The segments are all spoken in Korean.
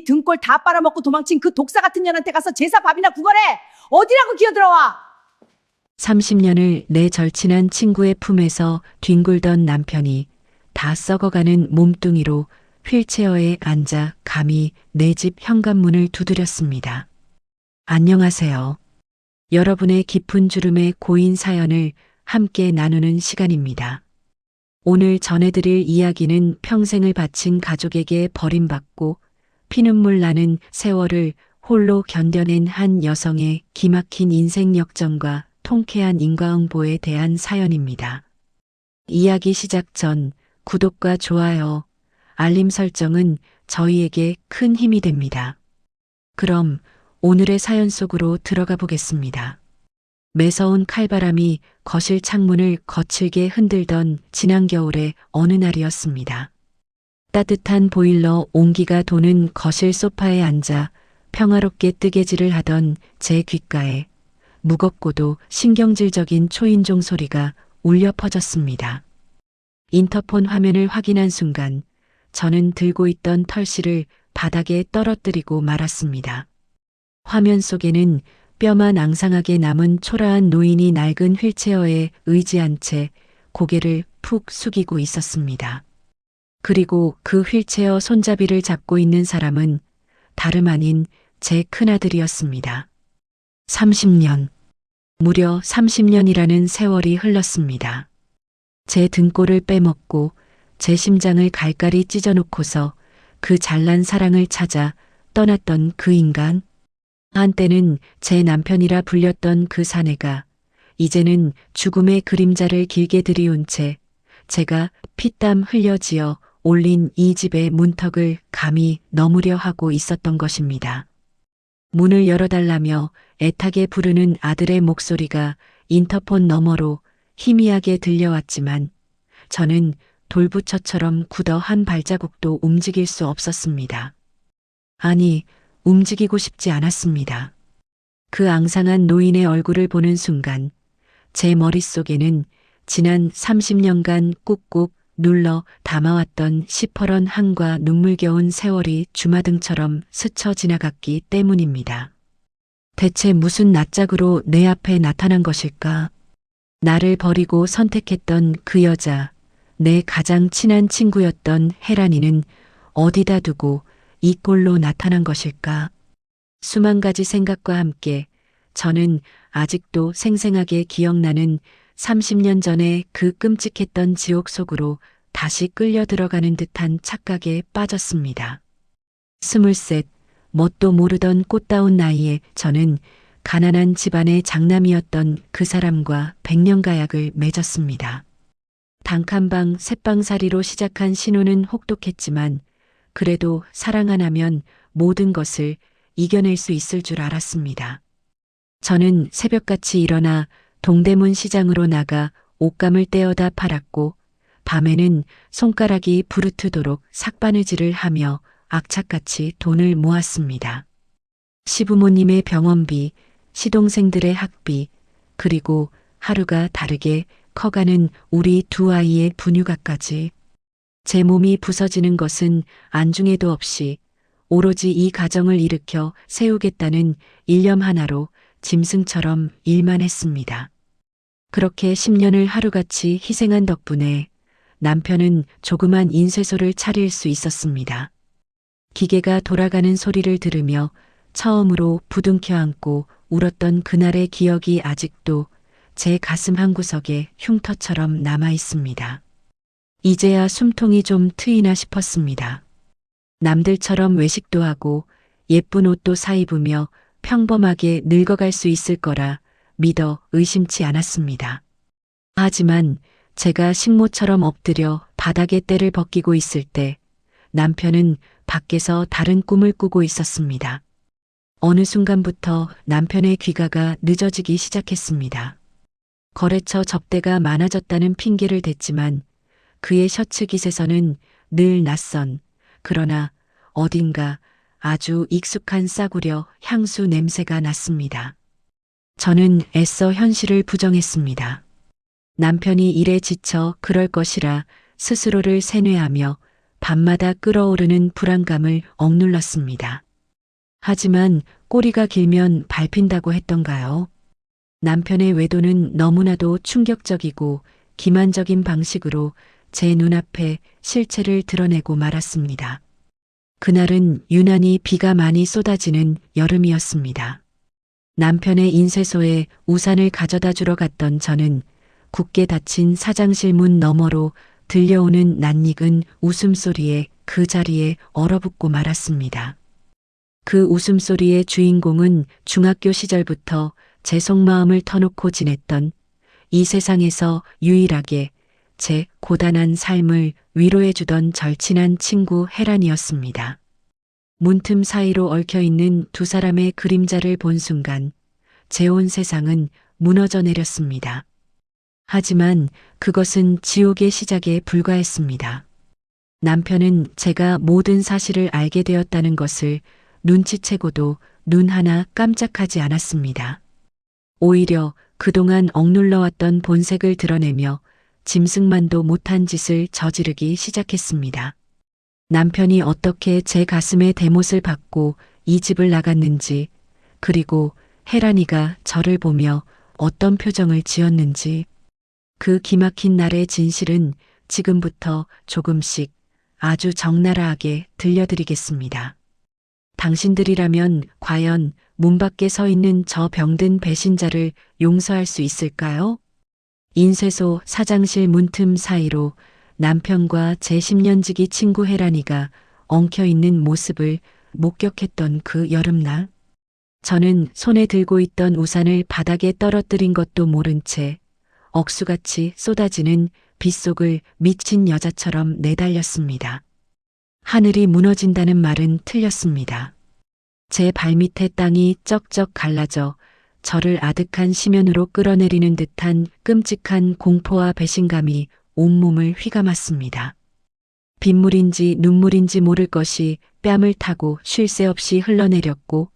등골 다 빨아먹고 도망친 그 독사 같은 년한테 가서 제사 밥이나 구걸해. 어디라고 기어들어와. 30년을 내 절친한 친구의 품에서 뒹굴던 남편이 다 썩어가는 몸뚱이로 휠체어에 앉아 감히 내 집 현관문을 두드렸습니다. 안녕하세요. 여러분의 깊은 주름의 고인 사연을 함께 나누는 시간입니다. 오늘 전해드릴 이야기는 평생을 바친 가족에게 버림받고 피눈물 나는 세월을 홀로 견뎌낸 한 여성의 기막힌 인생 역전과 통쾌한 인과응보에 대한 사연입니다. 이야기 시작 전 구독과 좋아요, 알림 설정은 저희에게 큰 힘이 됩니다. 그럼 오늘의 사연 속으로 들어가 보겠습니다. 매서운 칼바람이 거실 창문을 거칠게 흔들던 지난 겨울의 어느 날이었습니다. 따뜻한 보일러 온기가 도는 거실 소파에 앉아 평화롭게 뜨개질을 하던 제 귓가에 무겁고도 신경질적인 초인종 소리가 울려 퍼졌습니다. 인터폰 화면을 확인한 순간 저는 들고 있던 털실을 바닥에 떨어뜨리고 말았습니다. 화면 속에는 뼈만 앙상하게 남은 초라한 노인이 낡은 휠체어에 의지한 채 고개를 푹 숙이고 있었습니다. 그리고 그 휠체어 손잡이를 잡고 있는 사람은 다름 아닌 제 큰아들이었습니다. 30년. 무려 30년이라는 세월이 흘렀습니다. 제 등골을 빼먹고 제 심장을 갈갈이 찢어놓고서 그 잘난 사랑을 찾아 떠났던 그 인간. 한때는 제 남편이라 불렸던 그 사내가 이제는 죽음의 그림자를 길게 들이운 채 제가 피땀 흘려지어 올린 이 집의 문턱을 감히 넘으려 하고 있었던 것입니다. 문을 열어달라며 애타게 부르는 아들의 목소리가 인터폰 너머로 희미하게 들려왔지만 저는 돌부처처럼 굳어 한 발자국도 움직일 수 없었습니다. 아니, 움직이고 싶지 않았습니다. 그 앙상한 노인의 얼굴을 보는 순간 제 머릿속에는 지난 30년간 꾹꾹 눌러 담아왔던 시퍼런 한과 눈물겨운 세월이 주마등처럼 스쳐 지나갔기 때문입니다. 대체 무슨 낯짝으로 내 앞에 나타난 것일까? 나를 버리고 선택했던 그 여자, 내 가장 친한 친구였던 혜란이는 어디다 두고 이 꼴로 나타난 것일까? 수만 가지 생각과 함께 저는 아직도 생생하게 기억나는 30년 전에 그 끔찍했던 지옥 속으로 다시 끌려 들어가는 듯한 착각에 빠졌습니다. 23, 뭣도 모르던 꽃다운 나이에 저는 가난한 집안의 장남이었던 그 사람과 백년가약을 맺었습니다. 단칸방 셋방살이로 시작한 신혼은 혹독했지만 그래도 사랑 하나면 모든 것을 이겨낼 수 있을 줄 알았습니다. 저는 새벽같이 일어나 동대문 시장으로 나가 옷감을 떼어다 팔았고 밤에는 손가락이 부르트도록 삭바느질을 하며 악착같이 돈을 모았습니다. 시부모님의 병원비, 시동생들의 학비, 그리고 하루가 다르게 커가는 우리 두 아이의 분유가까지. 제 몸이 부서지는 것은 안중에도 없이 오로지 이 가정을 일으켜 세우겠다는 일념 하나로 짐승처럼 일만 했습니다. 그렇게 10년을 하루같이 희생한 덕분에 남편은 조그만 인쇄소를 차릴 수 있었습니다. 기계가 돌아가는 소리를 들으며 처음으로 부둥켜 안고 울었던 그날의 기억이 아직도 제 가슴 한구석에 흉터처럼 남아 있습니다. 이제야 숨통이 좀 트이나 싶었습니다. 남들처럼 외식도 하고 예쁜 옷도 사입으며 평범하게 늙어갈 수 있을 거라 믿어 의심치 않았습니다. 하지만 제가 식모처럼 엎드려 바닥에 때를 벗기고 있을 때 남편은 밖에서 다른 꿈을 꾸고 있었습니다. 어느 순간부터 남편의 귀가가 늦어지기 시작했습니다. 거래처 접대가 많아졌다는 핑계를 댔지만 그의 셔츠 깃에서는 늘 낯선, 그러나 어딘가 아주 익숙한 싸구려 향수 냄새가 났습니다. 저는 애써 현실을 부정했습니다. 남편이 일에 지쳐 그럴 것이라 스스로를 세뇌하며 밤마다 끓어오르는 불안감을 억눌렀습니다. 하지만 꼬리가 길면 밟힌다고 했던가요? 남편의 외도는 너무나도 충격적이고 기만적인 방식으로 제 눈앞에 실체를 드러내고 말았습니다. 그날은 유난히 비가 많이 쏟아지는 여름이었습니다. 남편의 인쇄소에 우산을 가져다 주러 갔던 저는 굳게 닫힌 사장실 문 너머로 들려오는 낯익은 웃음소리에 그 자리에 얼어붙고 말았습니다. 그 웃음소리의 주인공은 중학교 시절부터 제 속마음을 터놓고 지냈던 이 세상에서 유일하게 제 고단한 삶을 위로해주던 절친한 친구 혜란이었습니다. 문틈 사이로 얽혀있는 두 사람의 그림자를 본 순간 제 온 세상은 무너져 내렸습니다. 하지만 그것은 지옥의 시작에 불과했습니다. 남편은 제가 모든 사실을 알게 되었다는 것을 눈치채고도 눈 하나 깜짝하지 않았습니다. 오히려 그동안 억눌러왔던 본색을 드러내며 짐승만도 못한 짓을 저지르기 시작했습니다. 남편이 어떻게 제 가슴에 대못을 받고 이 집을 나갔는지, 그리고 혜란이가 저를 보며 어떤 표정을 지었는지, 그 기막힌 날의 진실은 지금부터 조금씩 아주 적나라하게 들려드리겠습니다. 당신들이라면 과연 문 밖에 서 있는 저 병든 배신자를 용서할 수 있을까요? 인쇄소 사장실 문틈 사이로 남편과 제 10년지기 친구 혜란이가 엉켜있는 모습을 목격했던 그 여름날, 저는 손에 들고 있던 우산을 바닥에 떨어뜨린 것도 모른 채 억수같이 쏟아지는 빗속을 미친 여자처럼 내달렸습니다. 하늘이 무너진다는 말은 틀렸습니다. 제 발밑의 땅이 쩍쩍 갈라져 저를 아득한 심연으로 끌어내리는 듯한 끔찍한 공포와 배신감이 온몸을 휘감았습니다. 빗물인지 눈물인지 모를 것이 뺨을 타고 쉴 새 없이 흘러내렸고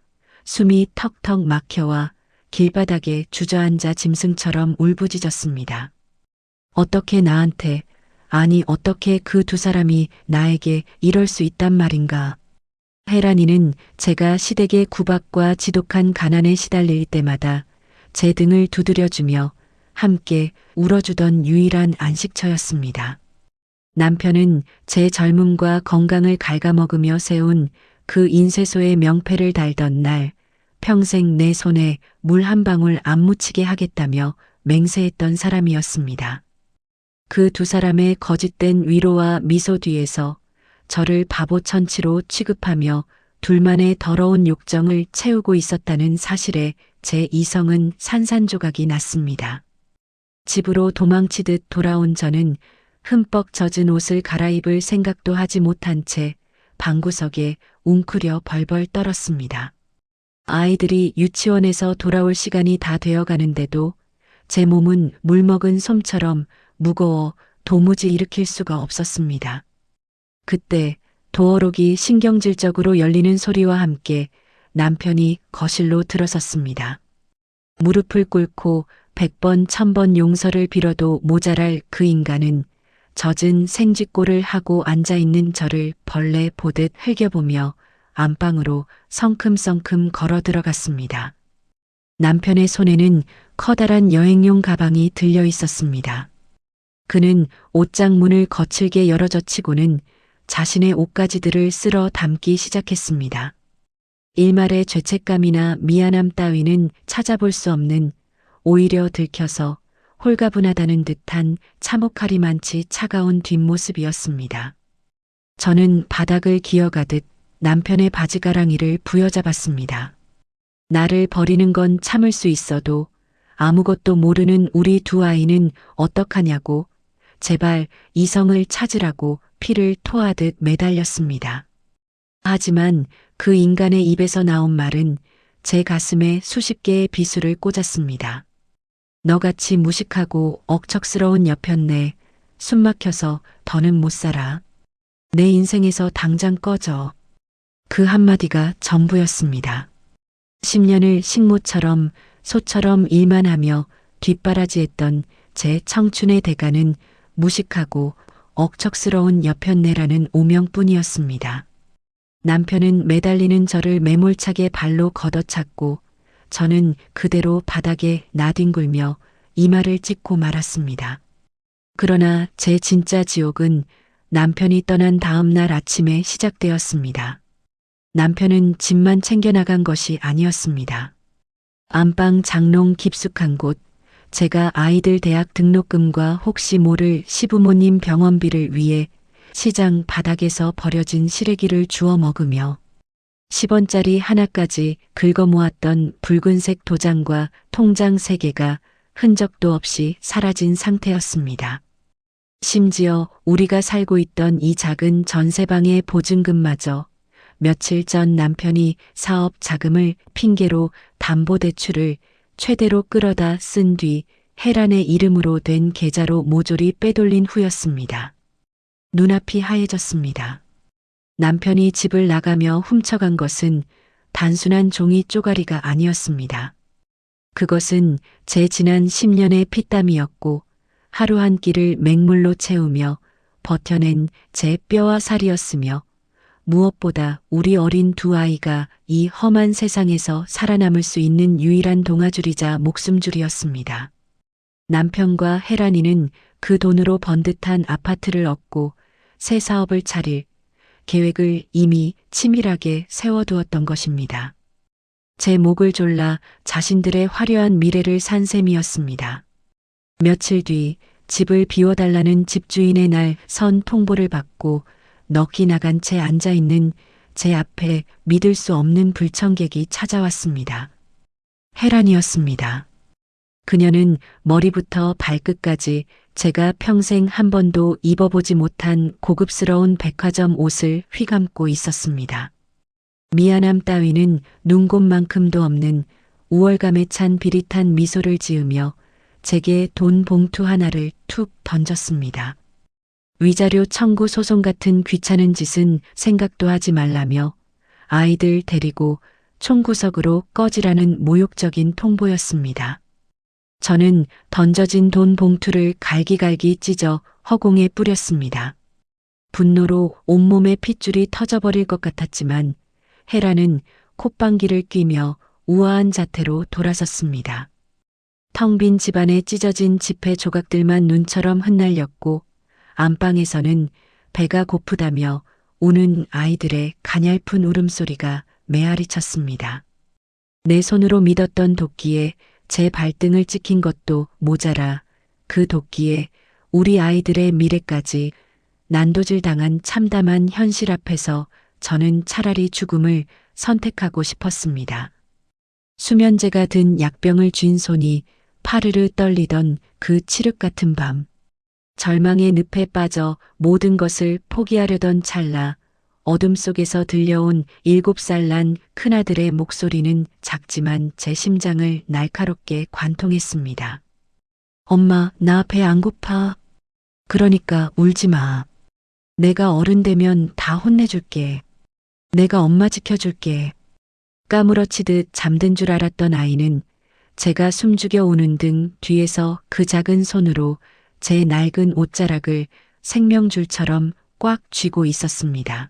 숨이 턱턱 막혀와 길바닥에 주저앉아 짐승처럼 울부짖었습니다. 어떻게 나한테, 아니 어떻게 그 두 사람이 나에게 이럴 수 있단 말인가. 혜란이는 제가 시댁의 구박과 지독한 가난에 시달릴 때마다 제 등을 두드려주며 함께 울어주던 유일한 안식처였습니다. 남편은 제 젊음과 건강을 갉아먹으며 세운 그 인쇄소의 명패를 달던 날 평생 내 손에 물 한 방울 안 묻히게 하겠다며 맹세했던 사람이었습니다. 그 두 사람의 거짓된 위로와 미소 뒤에서 저를 바보천치로 취급하며 둘만의 더러운 욕정을 채우고 있었다는 사실에 제 이성은 산산조각이 났습니다. 집으로 도망치듯 돌아온 저는 흠뻑 젖은 옷을 갈아입을 생각도 하지 못한 채 방구석에 웅크려 벌벌 떨었습니다. 아이들이 유치원에서 돌아올 시간이 다 되어 가는데도 제 몸은 물먹은 솜처럼 무거워 도무지 일으킬 수가 없었습니다. 그때 도어록이 신경질적으로 열리는 소리와 함께 남편이 거실로 들어섰습니다. 무릎을 꿇고 100번 1000번 용서를 빌어도 모자랄 그 인간은 젖은 생쥐꼴을 하고 앉아있는 저를 벌레 보듯 흘겨보며 안방으로 성큼성큼 걸어 들어갔습니다. 남편의 손에는 커다란 여행용 가방이 들려 있었습니다. 그는 옷장 문을 거칠게 열어젖히고는 자신의 옷가지들을 쓸어 담기 시작했습니다. 일말의 죄책감이나 미안함 따위는 찾아볼 수 없는, 오히려 들켜서 홀가분하다는 듯한 참혹하리 많지 차가운 뒷모습이었습니다. 저는 바닥을 기어가듯 남편의 바지가랑이를 부여잡았습니다. 나를 버리는 건 참을 수 있어도 아무것도 모르는 우리 두 아이는 어떡하냐고 제발 이성을 찾으라고 피를 토하듯 매달렸습니다. 하지만 그 인간의 입에서 나온 말은 제 가슴에 수십 개의 비수를 꽂았습니다. 너같이 무식하고 억척스러운 여편네, 숨막혀서 더는 못 살아. 내 인생에서 당장 꺼져. 그 한마디가 전부였습니다. 10년을 식모처럼 소처럼 일만 하며 뒷바라지했던 제 청춘의 대가는 무식하고 억척스러운 여편네라는 오명뿐이었습니다. 남편은 매달리는 저를 매몰차게 발로 걷어찼고 저는 그대로 바닥에 나뒹굴며 이마를 찍고 말았습니다. 그러나 제 진짜 지옥은 남편이 떠난 다음 날 아침에 시작되었습니다. 남편은 집만 챙겨나간 것이 아니었습니다. 안방 장롱 깊숙한 곳, 제가 아이들 대학 등록금과 혹시 모를 시부모님 병원비를 위해 시장 바닥에서 버려진 시래기를 주워 먹으며 10원짜리 하나까지 긁어 모았던 붉은색 도장과 통장 3개가 흔적도 없이 사라진 상태였습니다. 심지어 우리가 살고 있던 이 작은 전세방의 보증금마저 며칠 전 남편이 사업 자금을 핑계로 담보대출을 최대로 끌어다 쓴 뒤 혜란의 이름으로 된 계좌로 모조리 빼돌린 후였습니다. 눈앞이 하얘졌습니다. 남편이 집을 나가며 훔쳐간 것은 단순한 종이 쪼가리가 아니었습니다. 그것은 제 지난 10년의 피땀이었고 하루 한 끼를 맹물로 채우며 버텨낸 제 뼈와 살이었으며 무엇보다 우리 어린 두 아이가 이 험한 세상에서 살아남을 수 있는 유일한 동아줄이자 목숨줄이었습니다. 남편과 혜란이는 그 돈으로 번듯한 아파트를 얻고 새 사업을 차릴 계획을 이미 치밀하게 세워두었던 것입니다. 제 목을 졸라 자신들의 화려한 미래를 산 셈이었습니다. 며칠 뒤 집을 비워달라는 집주인의 날 선 통보를 받고 넋이 나간 채 앉아있는 제 앞에 믿을 수 없는 불청객이 찾아왔습니다. 혜란이었습니다. 그녀는 머리부터 발끝까지 제가 평생 한 번도 입어보지 못한 고급스러운 백화점 옷을 휘감고 있었습니다. 미안함 따위는 눈곱만큼도 없는 우월감에 찬 비릿한 미소를 지으며 제게 돈 봉투 하나를 툭 던졌습니다. 위자료 청구 소송 같은 귀찮은 짓은 생각도 하지 말라며 아이들 데리고 총구석으로 꺼지라는 모욕적인 통보였습니다. 저는 던져진 돈 봉투를 갈기갈기 찢어 허공에 뿌렸습니다. 분노로 온몸의 핏줄이 터져버릴 것 같았지만 혜란은 콧방귀를 뀌며 우아한 자태로 돌아섰습니다. 텅 빈 집안에 찢어진 지폐 조각들만 눈처럼 흩날렸고 안방에서는 배가 고프다며 우는 아이들의 가냘픈 울음소리가 메아리 쳤습니다. 내 손으로 믿었던 도끼에 제 발등을 찍힌 것도 모자라 그 도끼에 우리 아이들의 미래까지 난도질 당한 참담한 현실 앞에서 저는 차라리 죽음을 선택하고 싶었습니다. 수면제가 든 약병을 쥔 손이 파르르 떨리던 그 칠흑 같은 밤. 절망의 늪에 빠져 모든 것을 포기하려던 찰나 어둠 속에서 들려온 7살 난 큰아들의 목소리는 작지만 제 심장을 날카롭게 관통했습니다. 엄마, 나 배 안 고파. 그러니까 울지 마. 내가 어른 되면 다 혼내줄게. 내가 엄마 지켜줄게. 까무러치듯 잠든 줄 알았던 아이는 제가 숨죽여 우는 등 뒤에서 그 작은 손으로 제 낡은 옷자락을 생명줄처럼 꽉 쥐고 있었습니다.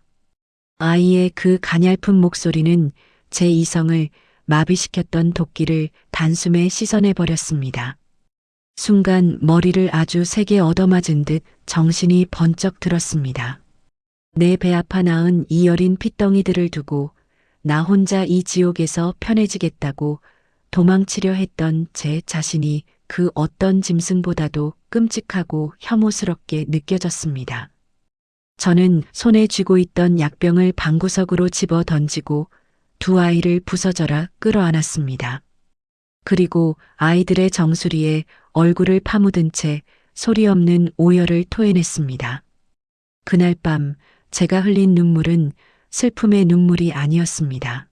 아이의 그 가냘픈 목소리는 제 이성을 마비시켰던 도끼를 단숨에 씻어내버렸습니다. 순간 머리를 아주 세게 얻어맞은 듯 정신이 번쩍 들었습니다. 내 배 아파 낳은 이 어린 핏덩이들을 두고 나 혼자 이 지옥에서 편해지겠다고 도망치려 했던 제 자신이 그 어떤 짐승보다도 끔찍하고 혐오스럽게 느껴졌습니다. 저는 손에 쥐고 있던 약병을 방구석으로 집어 던지고 두 아이를 부서져라 끌어안았습니다. 그리고 아이들의 정수리에 얼굴을 파묻은 채 소리 없는 오열을 토해냈습니다. 그날 밤 제가 흘린 눈물은 슬픔의 눈물이 아니었습니다.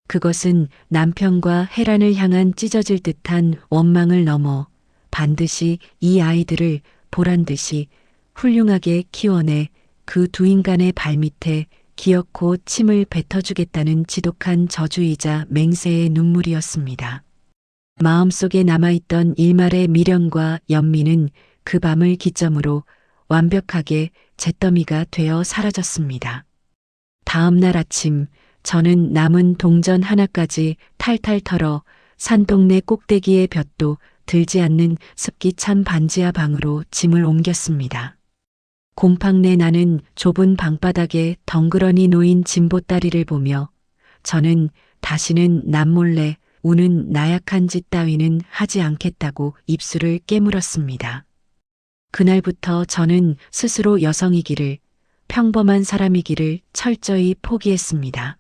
그것은 남편과 혜란을 향한 찢어질 듯한 원망을 넘어 반드시 이 아이들을 보란듯이 훌륭하게 키워내 그 두 인간의 발밑에 기어코 침을 뱉어주겠다는 지독한 저주이자 맹세의 눈물이었습니다. 마음속에 남아있던 일말의 미련과 연민은 그 밤을 기점으로 완벽하게 잿더미가 되어 사라졌습니다. 다음 날 아침 저는 남은 동전 하나까지 탈탈 털어 산동네 꼭대기의 볕도 들지 않는 습기 찬 반지하 방으로 짐을 옮겼습니다. 곰팡내 나는 좁은 방바닥에 덩그러니 놓인 짐보따리를 보며 저는 다시는 남몰래 우는 나약한 짓 따위는 하지 않겠다고 입술을 깨물었습니다. 그날부터 저는 스스로 여성이기를, 평범한 사람이기를 철저히 포기했습니다.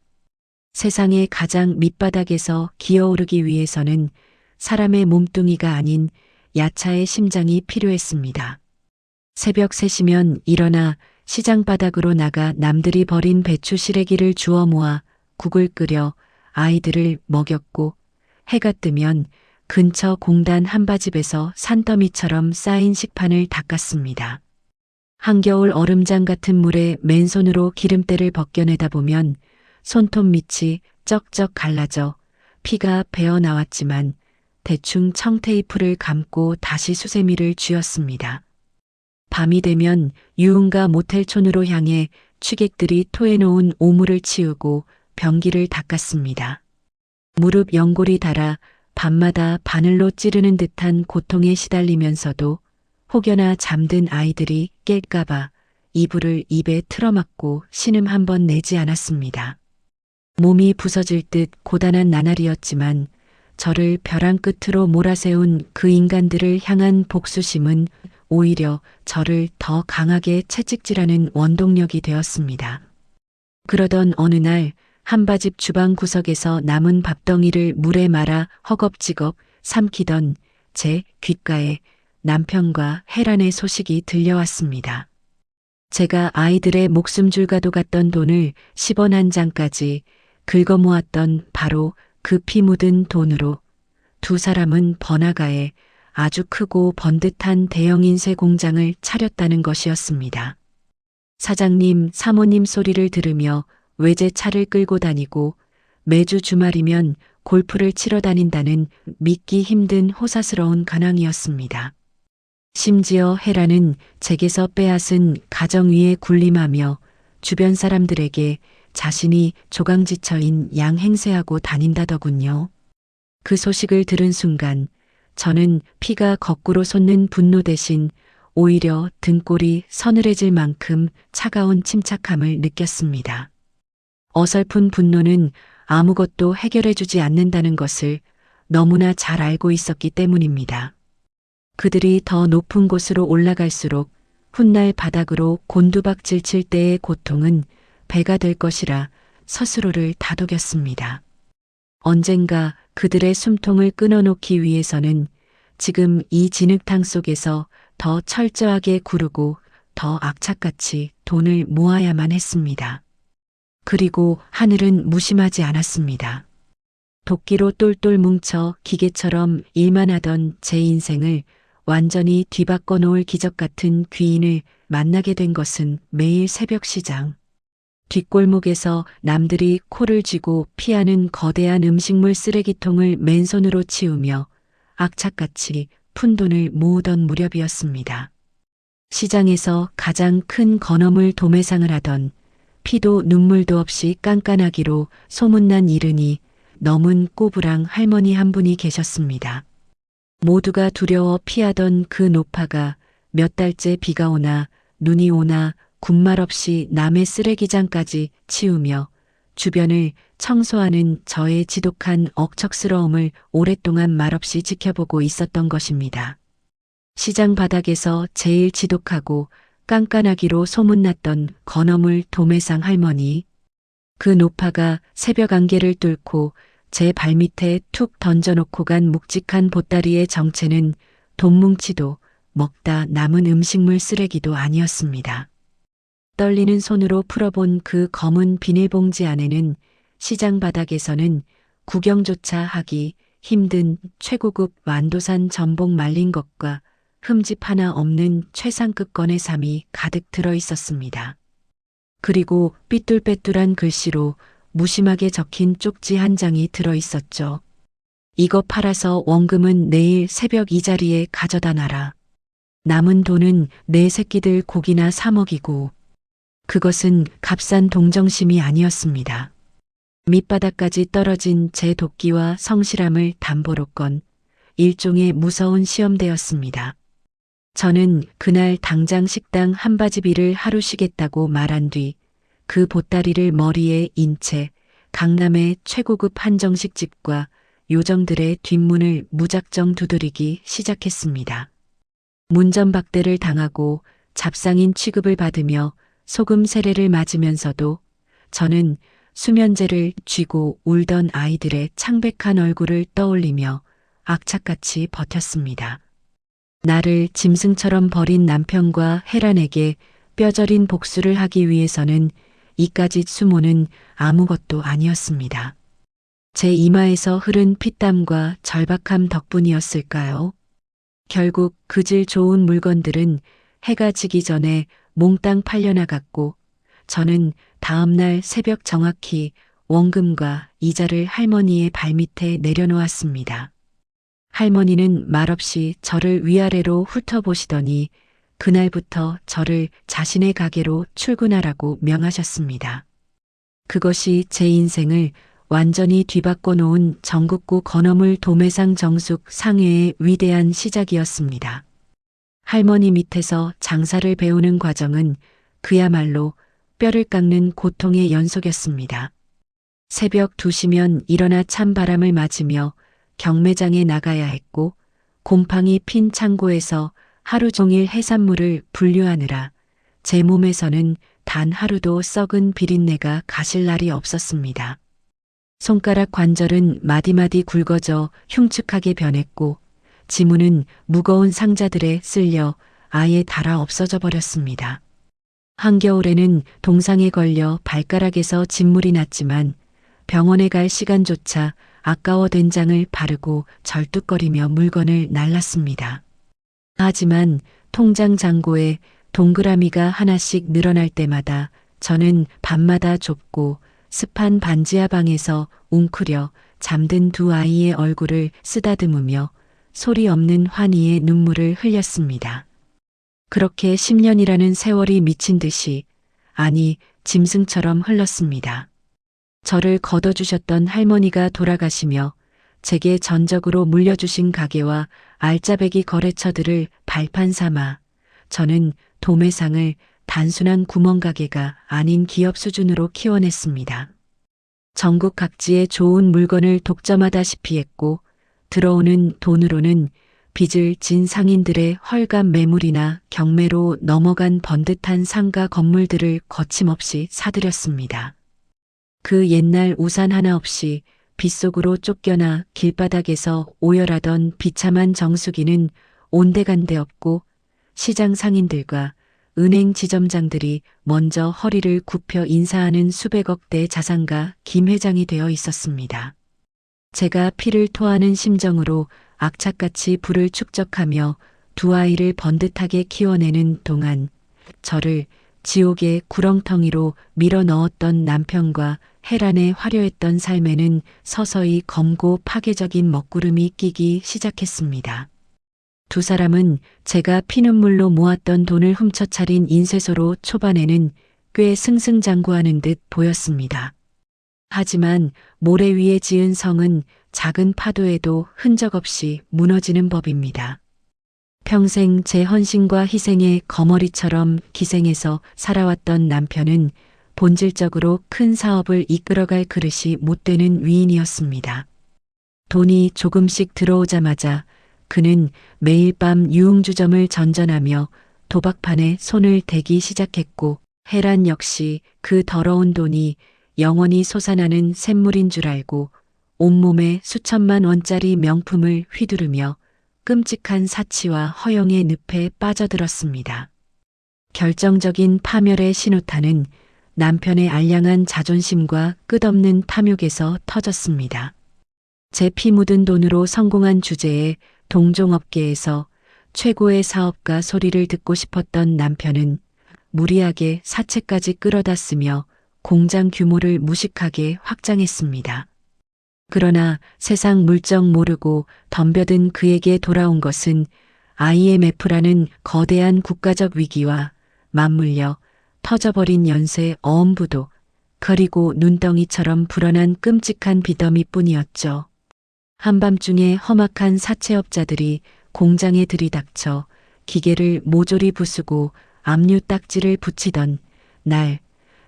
세상의 가장 밑바닥에서 기어오르기 위해서는 사람의 몸뚱이가 아닌 야차의 심장이 필요했습니다. 새벽 3시면 일어나 시장 바닥으로 나가 남들이 버린 배추 시래기를 주워 모아 국을 끓여 아이들을 먹였고, 해가 뜨면 근처 공단 한바집에서 산더미처럼 쌓인 식판을 닦았습니다. 한겨울 얼음장 같은 물에 맨손으로 기름때를 벗겨내다 보면 손톱 밑이 쩍쩍 갈라져 피가 배어 나왔지만 대충 청테이프를 감고 다시 수세미를 쥐었습니다. 밤이 되면 유흥가 모텔촌으로 향해 취객들이 토해놓은 오물을 치우고 변기를 닦았습니다. 무릎 연골이 닳아 밤마다 바늘로 찌르는 듯한 고통에 시달리면서도 혹여나 잠든 아이들이 깰까봐 이불을 입에 틀어막고 신음 한 번 내지 않았습니다. 몸이 부서질 듯 고단한 나날이었지만 저를 벼랑 끝으로 몰아세운 그 인간들을 향한 복수심은 오히려 저를 더 강하게 채찍질하는 원동력이 되었습니다. 그러던 어느 날 한바집 주방 구석에서 남은 밥덩이를 물에 말아 허겁지겁 삼키던 제 귓가에 남편과 혜란의 소식이 들려왔습니다. 제가 아이들의 목숨줄과도 같던 돈을 10원 한 장까지 긁어 모았던 바로 그 피 묻은 돈으로 두 사람은 번화가에 아주 크고 번듯한 대형 인쇄 공장을 차렸다는 것이었습니다. 사장님, 사모님 소리를 들으며 외제차를 끌고 다니고 매주 주말이면 골프를 치러 다닌다는 믿기 힘든 호사스러운 가낭이었습니다. 심지어 혜라는 제게서 빼앗은 가정 위에 군림하며 주변 사람들에게 자신이 조강지처인 양 행세하고 다닌다더군요. 그 소식을 들은 순간 저는 피가 거꾸로 솟는 분노 대신 오히려 등골이 서늘해질 만큼 차가운 침착함을 느꼈습니다. 어설픈 분노는 아무것도 해결해주지 않는다는 것을 너무나 잘 알고 있었기 때문입니다. 그들이 더 높은 곳으로 올라갈수록 훗날 바닥으로 곤두박질 칠 때의 고통은 배가 될 것이라 스스로를 다독였습니다. 언젠가 그들의 숨통을 끊어놓기 위해서는 지금 이 진흙탕 속에서 더 철저하게 구르고 더 악착같이 돈을 모아야만 했습니다. 그리고 하늘은 무심하지 않았습니다. 도끼로 똘똘 뭉쳐 기계처럼 일만 하던 제 인생을 완전히 뒤바꿔 놓을 기적 같은 귀인을 만나게 된 것은 매일 새벽 시장. 뒷골목에서 남들이 코를 쥐고 피하는 거대한 음식물 쓰레기통을 맨손으로 치우며 악착같이 푼돈을 모으던 무렵이었습니다. 시장에서 가장 큰 건어물 도매상을 하던 피도 눈물도 없이 깐깐하기로 소문난 이른이 넘은 꼬부랑 할머니 한 분이 계셨습니다. 모두가 두려워 피하던 그 노파가 몇 달째 비가 오나 눈이 오나 군말 없이 남의 쓰레기장까지 치우며 주변을 청소하는 저의 지독한 억척스러움을 오랫동안 말없이 지켜보고 있었던 것입니다. 시장 바닥에서 제일 지독하고 깐깐하기로 소문났던 건어물 도매상 할머니. 그 노파가 새벽 안개를 뚫고 제 발밑에 툭 던져놓고 간 묵직한 보따리의 정체는 돈뭉치도 먹다 남은 음식물 쓰레기도 아니었습니다. 떨리는 손으로 풀어본 그 검은 비닐봉지 안에는 시장 바닥에서는 구경조차 하기 힘든 최고급 완도산 전복 말린 것과 흠집 하나 없는 최상급 건의 삶이 가득 들어 있었습니다. 그리고 삐뚤빼뚤한 글씨로 무심하게 적힌 쪽지 한 장이 들어 있었죠. 이거 팔아서 원금은 내일 새벽 이 자리에 가져다 놔라. 남은 돈은 내 새끼들 고기나 사 먹이고, 그것은 값싼 동정심이 아니었습니다. 밑바닥까지 떨어진 제 도끼와 성실함을 담보로 건 일종의 무서운 시험대였습니다. 저는 그날 당장 식당 한바지비를 하루 쉬겠다고 말한 뒤 그 보따리를 머리에 인 채 강남의 최고급 한정식 집과 요정들의 뒷문을 무작정 두드리기 시작했습니다. 문전박대를 당하고 잡상인 취급을 받으며 소금 세례를 맞으면서도 저는 수면제를 쥐고 울던 아이들의 창백한 얼굴을 떠올리며 악착같이 버텼습니다. 나를 짐승처럼 버린 남편과 혜란에게 뼈저린 복수를 하기 위해서는 이까짓 수모는 아무것도 아니었습니다. 제 이마에서 흐른 피땀과 절박함 덕분이었을까요? 결국 그 질 좋은 물건들은 해가 지기 전에 몽땅 팔려나갔고 저는 다음날 새벽 정확히 원금과 이자를 할머니의 발밑에 내려놓았습니다. 할머니는 말없이 저를 위아래로 훑어보시더니 그날부터 저를 자신의 가게로 출근하라고 명하셨습니다. 그것이 제 인생을 완전히 뒤바꿔 놓은 전국구 건어물 도매상 정숙 상회의 위대한 시작이었습니다. 할머니 밑에서 장사를 배우는 과정은 그야말로 뼈를 깎는 고통의 연속이었습니다. 새벽 2시면 일어나 찬바람을 맞으며 경매장에 나가야 했고 곰팡이 핀 창고에서 하루 종일 해산물을 분류하느라 제 몸에서는 단 하루도 썩은 비린내가 가실 날이 없었습니다. 손가락 관절은 마디마디 굵어져 흉측하게 변했고 지문은 무거운 상자들에 쓸려 아예 닳아 없어져 버렸습니다. 한겨울에는 동상에 걸려 발가락에서 진물이 났지만 병원에 갈 시간조차 아까워 된장을 바르고 절뚝거리며 물건을 날랐습니다. 하지만 통장 잔고에 동그라미가 하나씩 늘어날 때마다 저는 밤마다 좁고 습한 반지하 방에서 웅크려 잠든 두 아이의 얼굴을 쓰다듬으며 소리 없는 환희의 눈물을 흘렸습니다. 그렇게 10년이라는 세월이 미친 듯이, 아니 짐승처럼 흘렀습니다. 저를 거둬주셨던 할머니가 돌아가시며 제게 전적으로 물려주신 가게와 알짜배기 거래처들을 발판 삼아 저는 도매상을 단순한 구멍가게가 아닌 기업 수준으로 키워냈습니다. 전국 각지의 좋은 물건을 독점하다시피 했고 들어오는 돈으로는 빚을 진 상인들의 헐값 매물이나 경매로 넘어간 번듯한 상가 건물들을 거침없이 사들였습니다. 그 옛날 우산 하나 없이 빗속으로 쫓겨나 길바닥에서 오열하던 비참한 정수기는 온데간데 없고 시장 상인들과 은행 지점장들이 먼저 허리를 굽혀 인사하는 수백억대 자산가 김 회장이 되어 있었습니다. 제가 피를 토하는 심정으로 악착같이 부를 축적하며 두 아이를 번듯하게 키워내는 동안 저를 지옥의 구렁텅이로 밀어 넣었던 남편과 혜란의 화려했던 삶에는 서서히 검고 파괴적인 먹구름이 끼기 시작했습니다. 두 사람은 제가 피눈물로 모았던 돈을 훔쳐 차린 인쇄소로 초반에는 꽤 승승장구하는 듯 보였습니다. 하지만 모래 위에 지은 성은 작은 파도에도 흔적 없이 무너지는 법입니다. 평생 제 헌신과 희생의 거머리처럼 기생해서 살아왔던 남편은 본질적으로 큰 사업을 이끌어갈 그릇이 못 되는 위인이었습니다. 돈이 조금씩 들어오자마자 그는 매일 밤 유흥주점을 전전하며 도박판에 손을 대기 시작했고 혜란 역시 그 더러운 돈이 영원히 솟아나는 샘물인 줄 알고 온몸에 수천만 원짜리 명품을 휘두르며 끔찍한 사치와 허영의 늪에 빠져들었습니다. 결정적인 파멸의 신호탄은 남편의 알량한 자존심과 끝없는 탐욕에서 터졌습니다. 제 피 묻은 돈으로 성공한 주제에 동종업계에서 최고의 사업가 소리를 듣고 싶었던 남편은 무리하게 사채까지 끌어다 쓰며 공장 규모를 무식하게 확장했습니다. 그러나 세상 물정 모르고 덤벼든 그에게 돌아온 것은 IMF라는 거대한 국가적 위기와 맞물려 터져버린 연쇄 어음부도, 그리고 눈덩이처럼 불어난 끔찍한 비더미뿐이었죠. 한밤중에 험악한 사채업자들이 공장에 들이닥쳐 기계를 모조리 부수고 압류 딱지를 붙이던 날,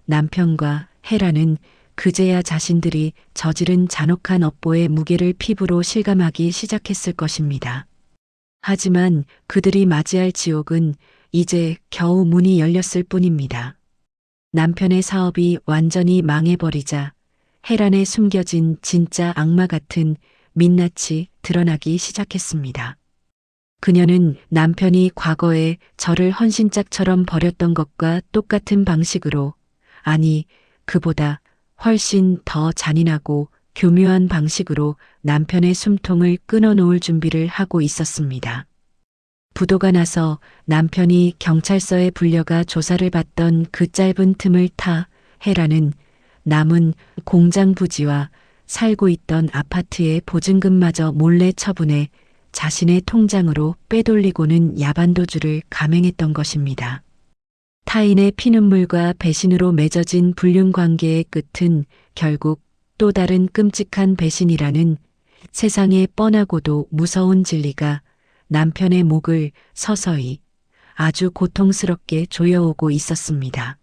남편과 헤라는 그제야 자신들이 저지른 잔혹한 업보의 무게를 피부로 실감하기 시작했을 것입니다. 하지만 그들이 맞이할 지옥은 이제 겨우 문이 열렸을 뿐입니다. 남편의 사업이 완전히 망해버리자 헤란에 숨겨진 진짜 악마 같은 민낯이 드러나기 시작했습니다. 그녀는 남편이 과거에 저를 헌신짝처럼 버렸던 것과 똑같은 방식으로, 아니, 그보다 훨씬 더 잔인하고 교묘한 방식으로 남편의 숨통을 끊어놓을 준비를 하고 있었습니다. 부도가 나서 남편이 경찰서에 불려가 조사를 받던 그 짧은 틈을 타 헤라는 남은 공장 부지와 살고 있던 아파트의 보증금마저 몰래 처분해 자신의 통장으로 빼돌리고는 야반도주를 감행했던 것입니다. 타인의 피눈물과 배신으로 맺어진 불륜 관계의 끝은 결국 또 다른 끔찍한 배신이라는 세상에 뻔하고도 무서운 진리가 남편의 목을 서서히 아주 고통스럽게 조여오고 있었습니다.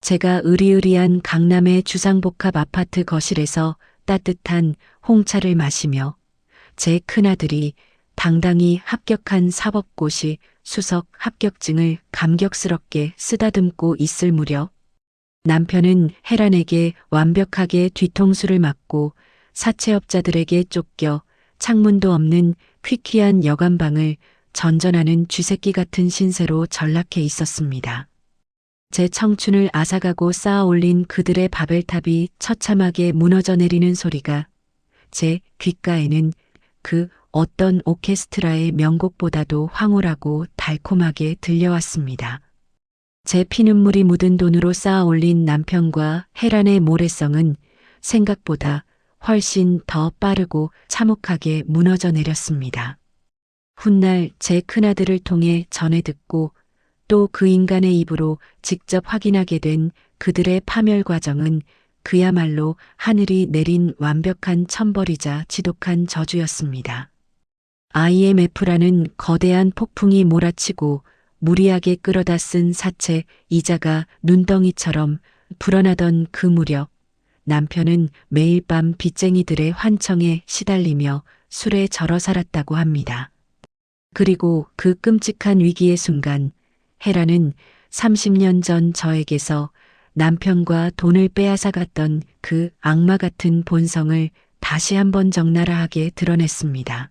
제가 으리으리한 강남의 주상복합 아파트 거실에서 따뜻한 홍차를 마시며 제 큰아들이 당당히 합격한 사법고시 수석 합격증을 감격스럽게 쓰다듬고 있을 무렵 남편은 헤란에게 완벽하게 뒤통수를 맞고 사채업자들에게 쫓겨 창문도 없는 퀴퀴한 여관방을 전전하는 쥐새끼 같은 신세로 전락해 있었습니다. 제 청춘을 앗아가고 쌓아 올린 그들의 바벨탑이 처참하게 무너져 내리는 소리가 제 귓가에는 그 어떤 오케스트라의 명곡보다도 황홀하고 달콤하게 들려왔습니다. 제 피눈물이 묻은 돈으로 쌓아 올린 남편과 헤란의 모래성은 생각보다 훨씬 더 빠르고 참혹하게 무너져 내렸습니다. 훗날 제 큰아들을 통해 전해 듣고 또 그 인간의 입으로 직접 확인하게 된 그들의 파멸 과정은 그야말로 하늘이 내린 완벽한 천벌이자 지독한 저주였습니다. IMF라는 거대한 폭풍이 몰아치고 무리하게 끌어다 쓴 사채 이자가 눈덩이처럼 불어나던 그 무렵 남편은 매일 밤 빚쟁이들의 환청에 시달리며 술에 절어 살았다고 합니다. 그리고 그 끔찍한 위기의 순간 헤라는 30년 전 저에게서 남편과 돈을 빼앗아 갔던 그 악마 같은 본성을 다시 한번 적나라하게 드러냈습니다.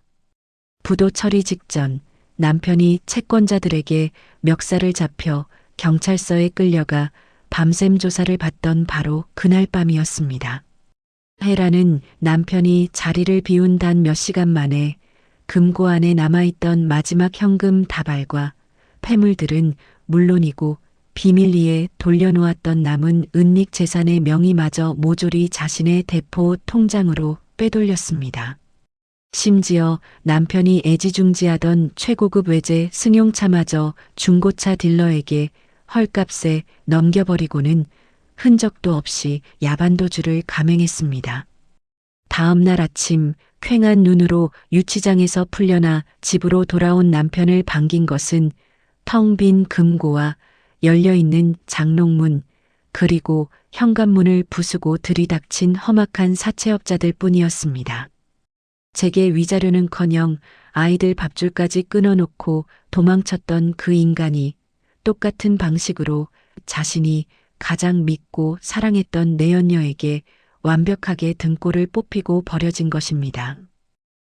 부도 처리 직전 남편이 채권자들에게 멱살을 잡혀 경찰서에 끌려가 밤샘 조사를 받던 바로 그날 밤이었습니다. 헤라는 남편이 자리를 비운 단 몇 시간 만에 금고 안에 남아있던 마지막 현금 다발과 폐물들은 물론이고 비밀리에 돌려놓았던 남은 은닉 재산의 명의마저 모조리 자신의 대포 통장으로 빼돌렸습니다. 심지어 남편이 애지중지하던 최고급 외제 승용차마저 중고차 딜러에게 헐값에 넘겨버리고는 흔적도 없이 야반도주를 감행했습니다. 다음 날 아침 퀭한 눈으로 유치장에서 풀려나 집으로 돌아온 남편을 반긴 것은 텅 빈 금고와 열려있는 장롱문 그리고 현관문을 부수고 들이닥친 험악한 사채업자들 뿐이었습니다. 제게 위자료는커녕 아이들 밥줄까지 끊어놓고 도망쳤던 그 인간이 똑같은 방식으로 자신이 가장 믿고 사랑했던 내연녀에게 완벽하게 등골을 뽑히고 버려진 것입니다.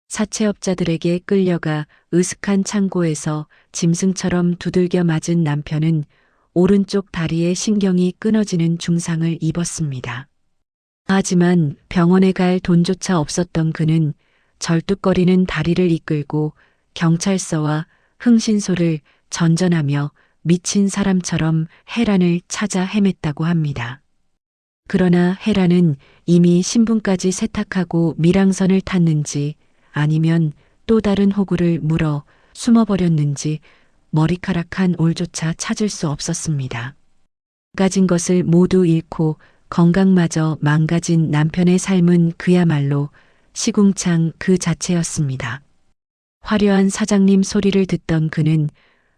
사채업자들에게 끌려가 으슥한 창고에서 짐승처럼 두들겨 맞은 남편은 오른쪽 다리의 신경이 끊어지는 중상을 입었습니다. 하지만 병원에 갈 돈조차 없었던 그는 절뚝거리는 다리를 이끌고 경찰서와 흥신소를 전전하며 미친 사람처럼 헤란을 찾아 헤맸다고 합니다. 그러나 헤란은 이미 신분까지 세탁하고 밀항선을 탔는지 아니면 또 다른 호구를 물어 숨어버렸는지 머리카락 한 올조차 찾을 수 없었습니다. 가진 것을 모두 잃고 건강마저 망가진 남편의 삶은 그야말로 시궁창 그 자체였습니다. 화려한 사장님 소리를 듣던 그는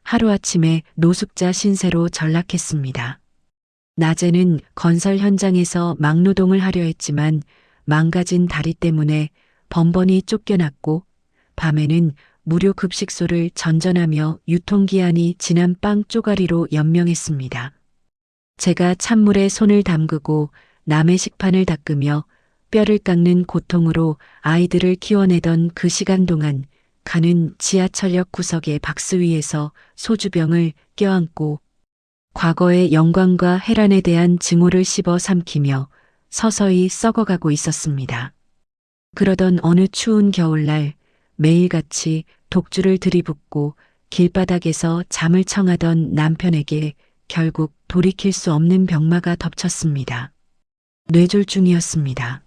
하루아침에 노숙자 신세로 전락했습니다. 낮에는 건설 현장에서 막노동을 하려 했지만 망가진 다리 때문에 번번이 쫓겨났고, 밤에는 무료 급식소를 전전하며 유통기한이 지난 빵 쪼가리로 연명했습니다. 제가 찬물에 손을 담그고 남의 식판을 닦으며 뼈를 깎는 고통으로 아이들을 키워내던 그 시간 동안 가는 지하철역 구석의 박스 위에서 소주병을 껴안고 과거의 영광과 해란에 대한 증오를 씹어 삼키며 서서히 썩어가고 있었습니다. 그러던 어느 추운 겨울날 매일같이 독주를 들이붓고 길바닥에서 잠을 청하던 남편에게 결국 돌이킬 수 없는 병마가 덮쳤습니다. 뇌졸중이었습니다.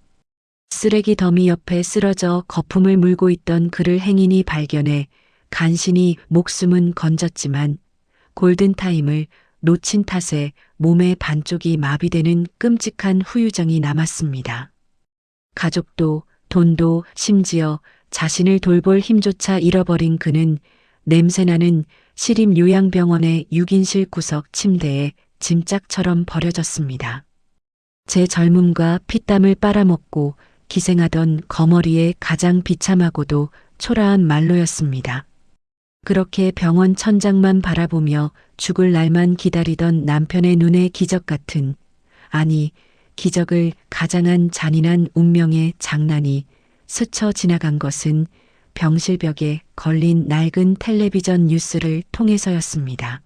쓰레기 더미 옆에 쓰러져 거품을 물고 있던 그를 행인이 발견해 간신히 목숨은 건졌지만 골든타임을 놓친 탓에 몸의 반쪽이 마비되는 끔찍한 후유증이 남았습니다. 가족도 돈도 심지어 자신을 돌볼 힘조차 잃어버린 그는 냄새나는 시립요양병원의 6인실 구석 침대에 짐짝처럼 버려졌습니다. 제 젊음과 피땀을 빨아먹고 기생하던 거머리의 가장 비참하고도 초라한 말로였습니다. 그렇게 병원 천장만 바라보며 죽을 날만 기다리던 남편의 눈에 기적 같은, 아니 기적을 가장한 잔인한 운명의 장난이 스쳐 지나간 것은 병실벽에 걸린 낡은 텔레비전 뉴스를 통해서였습니다.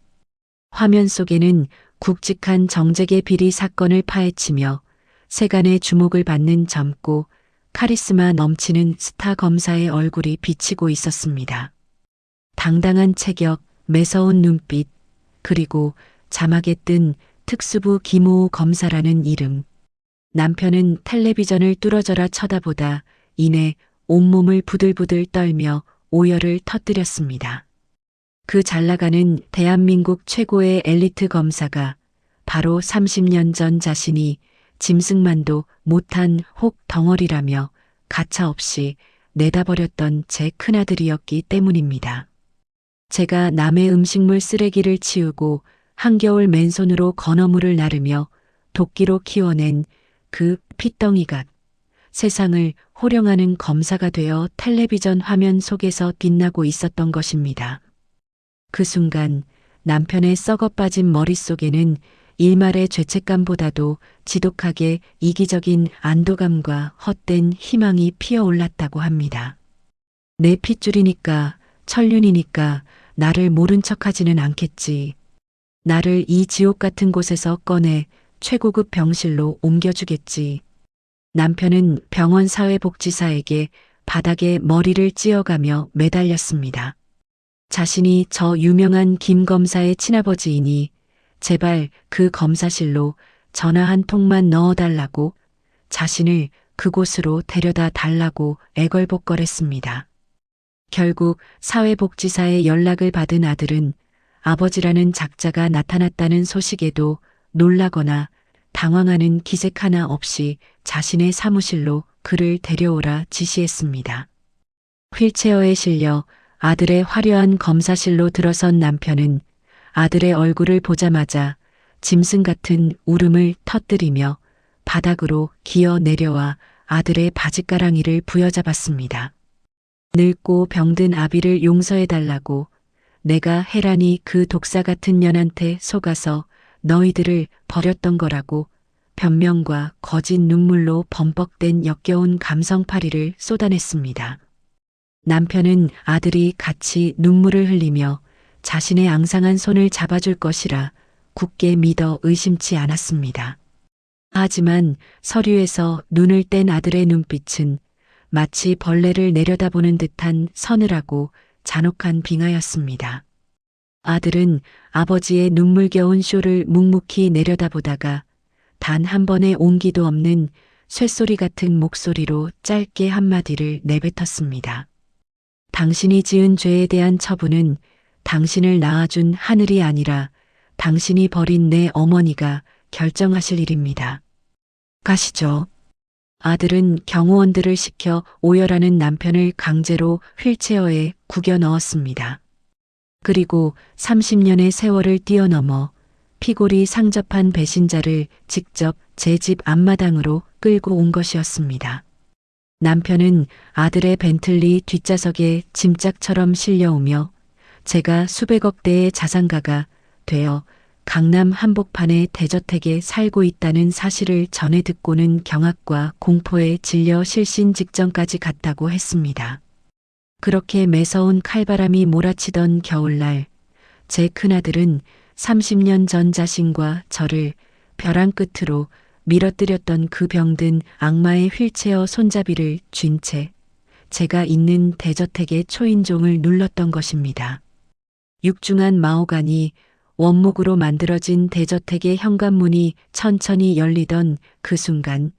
화면 속에는 굵직한 정재계 비리 사건을 파헤치며 세간의 주목을 받는 젊고 카리스마 넘치는 스타 검사의 얼굴이 비치고 있었습니다. 당당한 체격, 매서운 눈빛, 그리고 자막에 뜬 특수부 김호우 검사라는 이름. 남편은 텔레비전을 뚫어져라 쳐다보다 이내 온몸을 부들부들 떨며 오열을 터뜨렸습니다. 그 잘나가는 대한민국 최고의 엘리트 검사가 바로 30년 전 자신이 짐승만도 못한 혹 덩어리라며 가차없이 내다버렸던 제 큰아들이었기 때문입니다. 제가 남의 음식물 쓰레기를 치우고 한겨울 맨손으로 건어물을 나르며 도끼로 키워낸 그 핏덩이가 세상을 호령하는 검사가 되어 텔레비전 화면 속에서 빛나고 있었던 것입니다. 그 순간 남편의 썩어빠진 머릿속에는 일말의 죄책감보다도 지독하게 이기적인 안도감과 헛된 희망이 피어올랐다고 합니다. 내 핏줄이니까, 천륜이니까 나를 모른 척하지는 않겠지. 나를 이 지옥 같은 곳에서 꺼내 최고급 병실로 옮겨주겠지. 남편은 병원 사회복지사에게 바닥에 머리를 찧어가며 매달렸습니다. 자신이 저 유명한 김 검사의 친아버지이니 제발 그 검사실로 전화 한 통만 넣어달라고, 자신을 그곳으로 데려다 달라고 애걸복걸했습니다. 결국 사회복지사의 연락을 받은 아들은 아버지라는 작자가 나타났다는 소식에도 놀라거나 당황하는 기색 하나 없이 자신의 사무실로 그를 데려오라 지시했습니다. 휠체어에 실려 아들의 화려한 검사실로 들어선 남편은 아들의 얼굴을 보자마자 짐승 같은 울음을 터뜨리며 바닥으로 기어 내려와 아들의 바짓가랑이를 부여잡았습니다. 늙고 병든 아비를 용서해달라고, 내가 해란히 그 독사 같은 년한테 속아서 너희들을 버렸던 거라고 변명과 거짓 눈물로 범벅된 역겨운 감성파리를 쏟아냈습니다. 남편은 아들이 같이 눈물을 흘리며 자신의 앙상한 손을 잡아줄 것이라 굳게 믿어 의심치 않았습니다. 하지만 서류에서 눈을 뗀 아들의 눈빛은 마치 벌레를 내려다보는 듯한 서늘하고 잔혹한 빙하였습니다. 아들은 아버지의 눈물겨운 쇼를 묵묵히 내려다보다가 단 한 번의 온기도 없는 쇳소리 같은 목소리로 짧게 한마디를 내뱉었습니다. 당신이 지은 죄에 대한 처분은 당신을 낳아준 하늘이 아니라 당신이 버린 내 어머니가 결정하실 일입니다. 가시죠. 아들은 경호원들을 시켜 오열하는 남편을 강제로 휠체어에 구겨 넣었습니다. 그리고 30년의 세월을 뛰어넘어 피골이 상접한 배신자를 직접 제 집 앞마당으로 끌고 온 것이었습니다. 남편은 아들의 벤틀리 뒷좌석에 짐짝처럼 실려오며 제가 수백억 대의 자산가가 되어 강남 한복판의 대저택에 살고 있다는 사실을 전해 듣고는 경악과 공포에 질려 실신 직전까지 갔다고 했습니다. 그렇게 매서운 칼바람이 몰아치던 겨울날, 제 큰아들은 30년 전 자신과 저를 벼랑 끝으로 밀어뜨렸던 그 병든 악마의 휠체어 손잡이를 쥔 채 제가 있는 대저택의 초인종을 눌렀던 것입니다. 육중한 마호가니 원목으로 만들어진 대저택의 현관문이 천천히 열리던 그 순간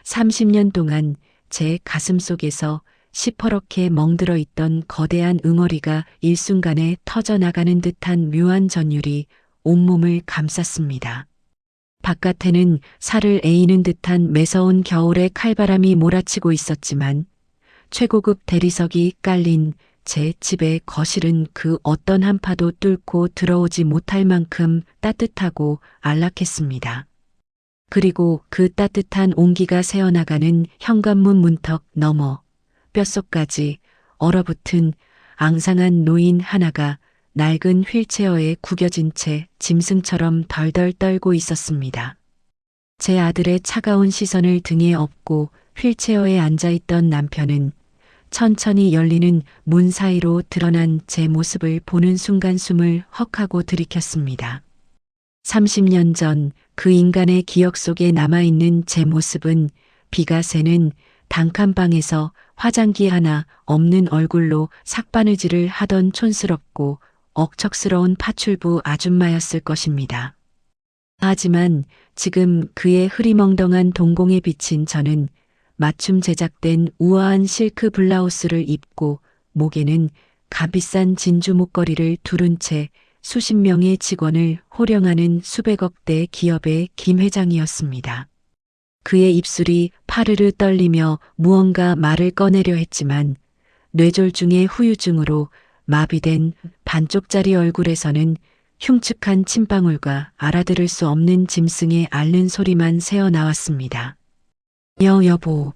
30년 동안 제 가슴 속에서 시퍼렇게 멍들어 있던 거대한 응어리가 일순간에 터져나가는 듯한 묘한 전율이 온몸을 감쌌습니다. 바깥에는 살을 에이는 듯한 매서운 겨울의 칼바람이 몰아치고 있었지만 최고급 대리석이 깔린 제 집의 거실은 그 어떤 한파도 뚫고 들어오지 못할 만큼 따뜻하고 안락했습니다. 그리고 그 따뜻한 온기가 새어나가는 현관문 문턱 너머 뼛속까지 얼어붙은 앙상한 노인 하나가 낡은 휠체어에 구겨진 채 짐승처럼 덜덜 떨고 있었습니다. 제 아들의 차가운 시선을 등에 업고 휠체어에 앉아있던 남편은 천천히 열리는 문 사이로 드러난 제 모습을 보는 순간 숨을 헉하고 들이켰습니다. 30년 전 그 인간의 기억 속에 남아있는 제 모습은 비가 새는 단칸방에서 화장기 하나 없는 얼굴로 삭바느질을 하던 촌스럽고 억척스러운 파출부 아줌마였을 것입니다. 하지만 지금 그의 흐리멍덩한 동공에 비친 저는 맞춤 제작된 우아한 실크 블라우스를 입고 목에는 값비싼 진주 목걸이를 두른 채 수십 명의 직원을 호령하는 수백억 대 기업의 김 회장이었습니다. 그의 입술이 파르르 떨리며 무언가 말을 꺼내려 했지만 뇌졸중의 후유증으로 마비된 반쪽짜리 얼굴에서는 흉측한 침방울과 알아들을 수 없는 짐승의 앓는 소리만 새어 나왔습니다. 여보.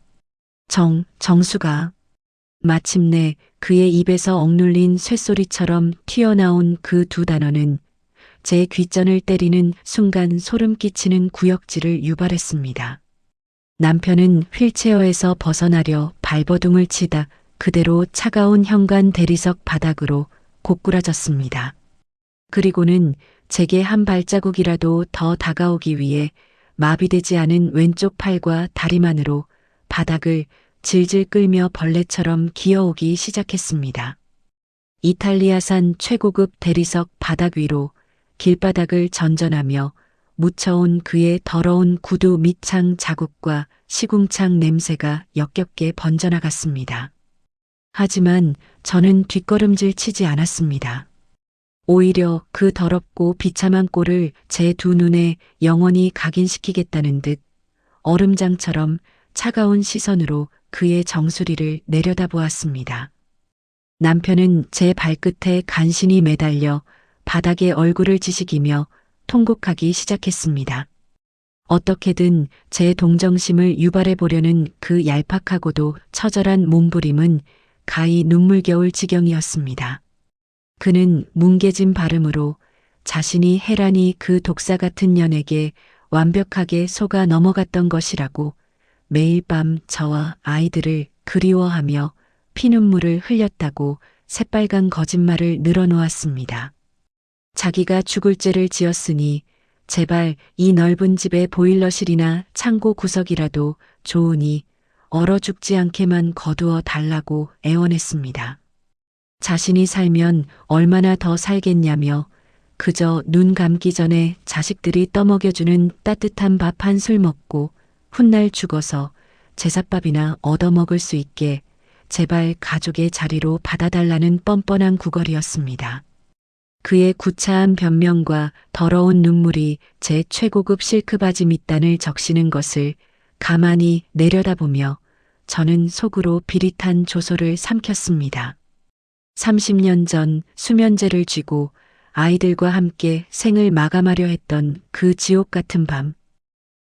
정수가. 마침내 그의 입에서 억눌린 쇳소리처럼 튀어나온 그 두 단어는 제 귓전을 때리는 순간 소름 끼치는 구역질을 유발했습니다. 남편은 휠체어에서 벗어나려 발버둥을 치다 그대로 차가운 현관 대리석 바닥으로 고꾸라졌습니다. 그리고는 제게 한 발자국이라도 더 다가오기 위해 마비되지 않은 왼쪽 팔과 다리만으로 바닥을 질질 끌며 벌레처럼 기어오기 시작했습니다. 이탈리아산 최고급 대리석 바닥 위로 길바닥을 전전하며 묻혀온 그의 더러운 구두 밑창 자국과 시궁창 냄새가 역겹게 번져나갔습니다. 하지만 저는 뒷걸음질 치지 않았습니다. 오히려 그 더럽고 비참한 꼴을 제 두 눈에 영원히 각인시키겠다는 듯 얼음장처럼 차가운 시선으로 그의 정수리를 내려다보았습니다. 남편은 제 발끝에 간신히 매달려 바닥에 얼굴을 지식이며 통곡하기 시작했습니다. 어떻게든 제 동정심을 유발해 보려는 그 얄팍하고도 처절한 몸부림은 가히 눈물겨울 지경이었습니다. 그는 뭉개진 발음으로 자신이 헤란히 그 독사 같은 년에게 완벽하게 속아 넘어갔던 것이라고 매일 밤 저와 아이들을 그리워하며 피눈물을 흘렸다고 새빨간 거짓말을 늘어놓았습니다. 자기가 죽을 죄를 지었으니 제발 이 넓은 집의 보일러실이나 창고 구석이라도 좋으니 얼어 죽지 않게만 거두어 달라고 애원했습니다. 자신이 살면 얼마나 더 살겠냐며 그저 눈 감기 전에 자식들이 떠먹여주는 따뜻한 밥 한 술 먹고 훗날 죽어서 제삿밥이나 얻어먹을 수 있게 제발 가족의 자리로 받아달라는 뻔뻔한 구걸이었습니다. 그의 구차한 변명과 더러운 눈물이 제 최고급 실크 바지 밑단을 적시는 것을 가만히 내려다보며 저는 속으로 비릿한 조소를 삼켰습니다. 30년 전 수면제를 쥐고 아이들과 함께 생을 마감하려 했던 그 지옥 같은 밤.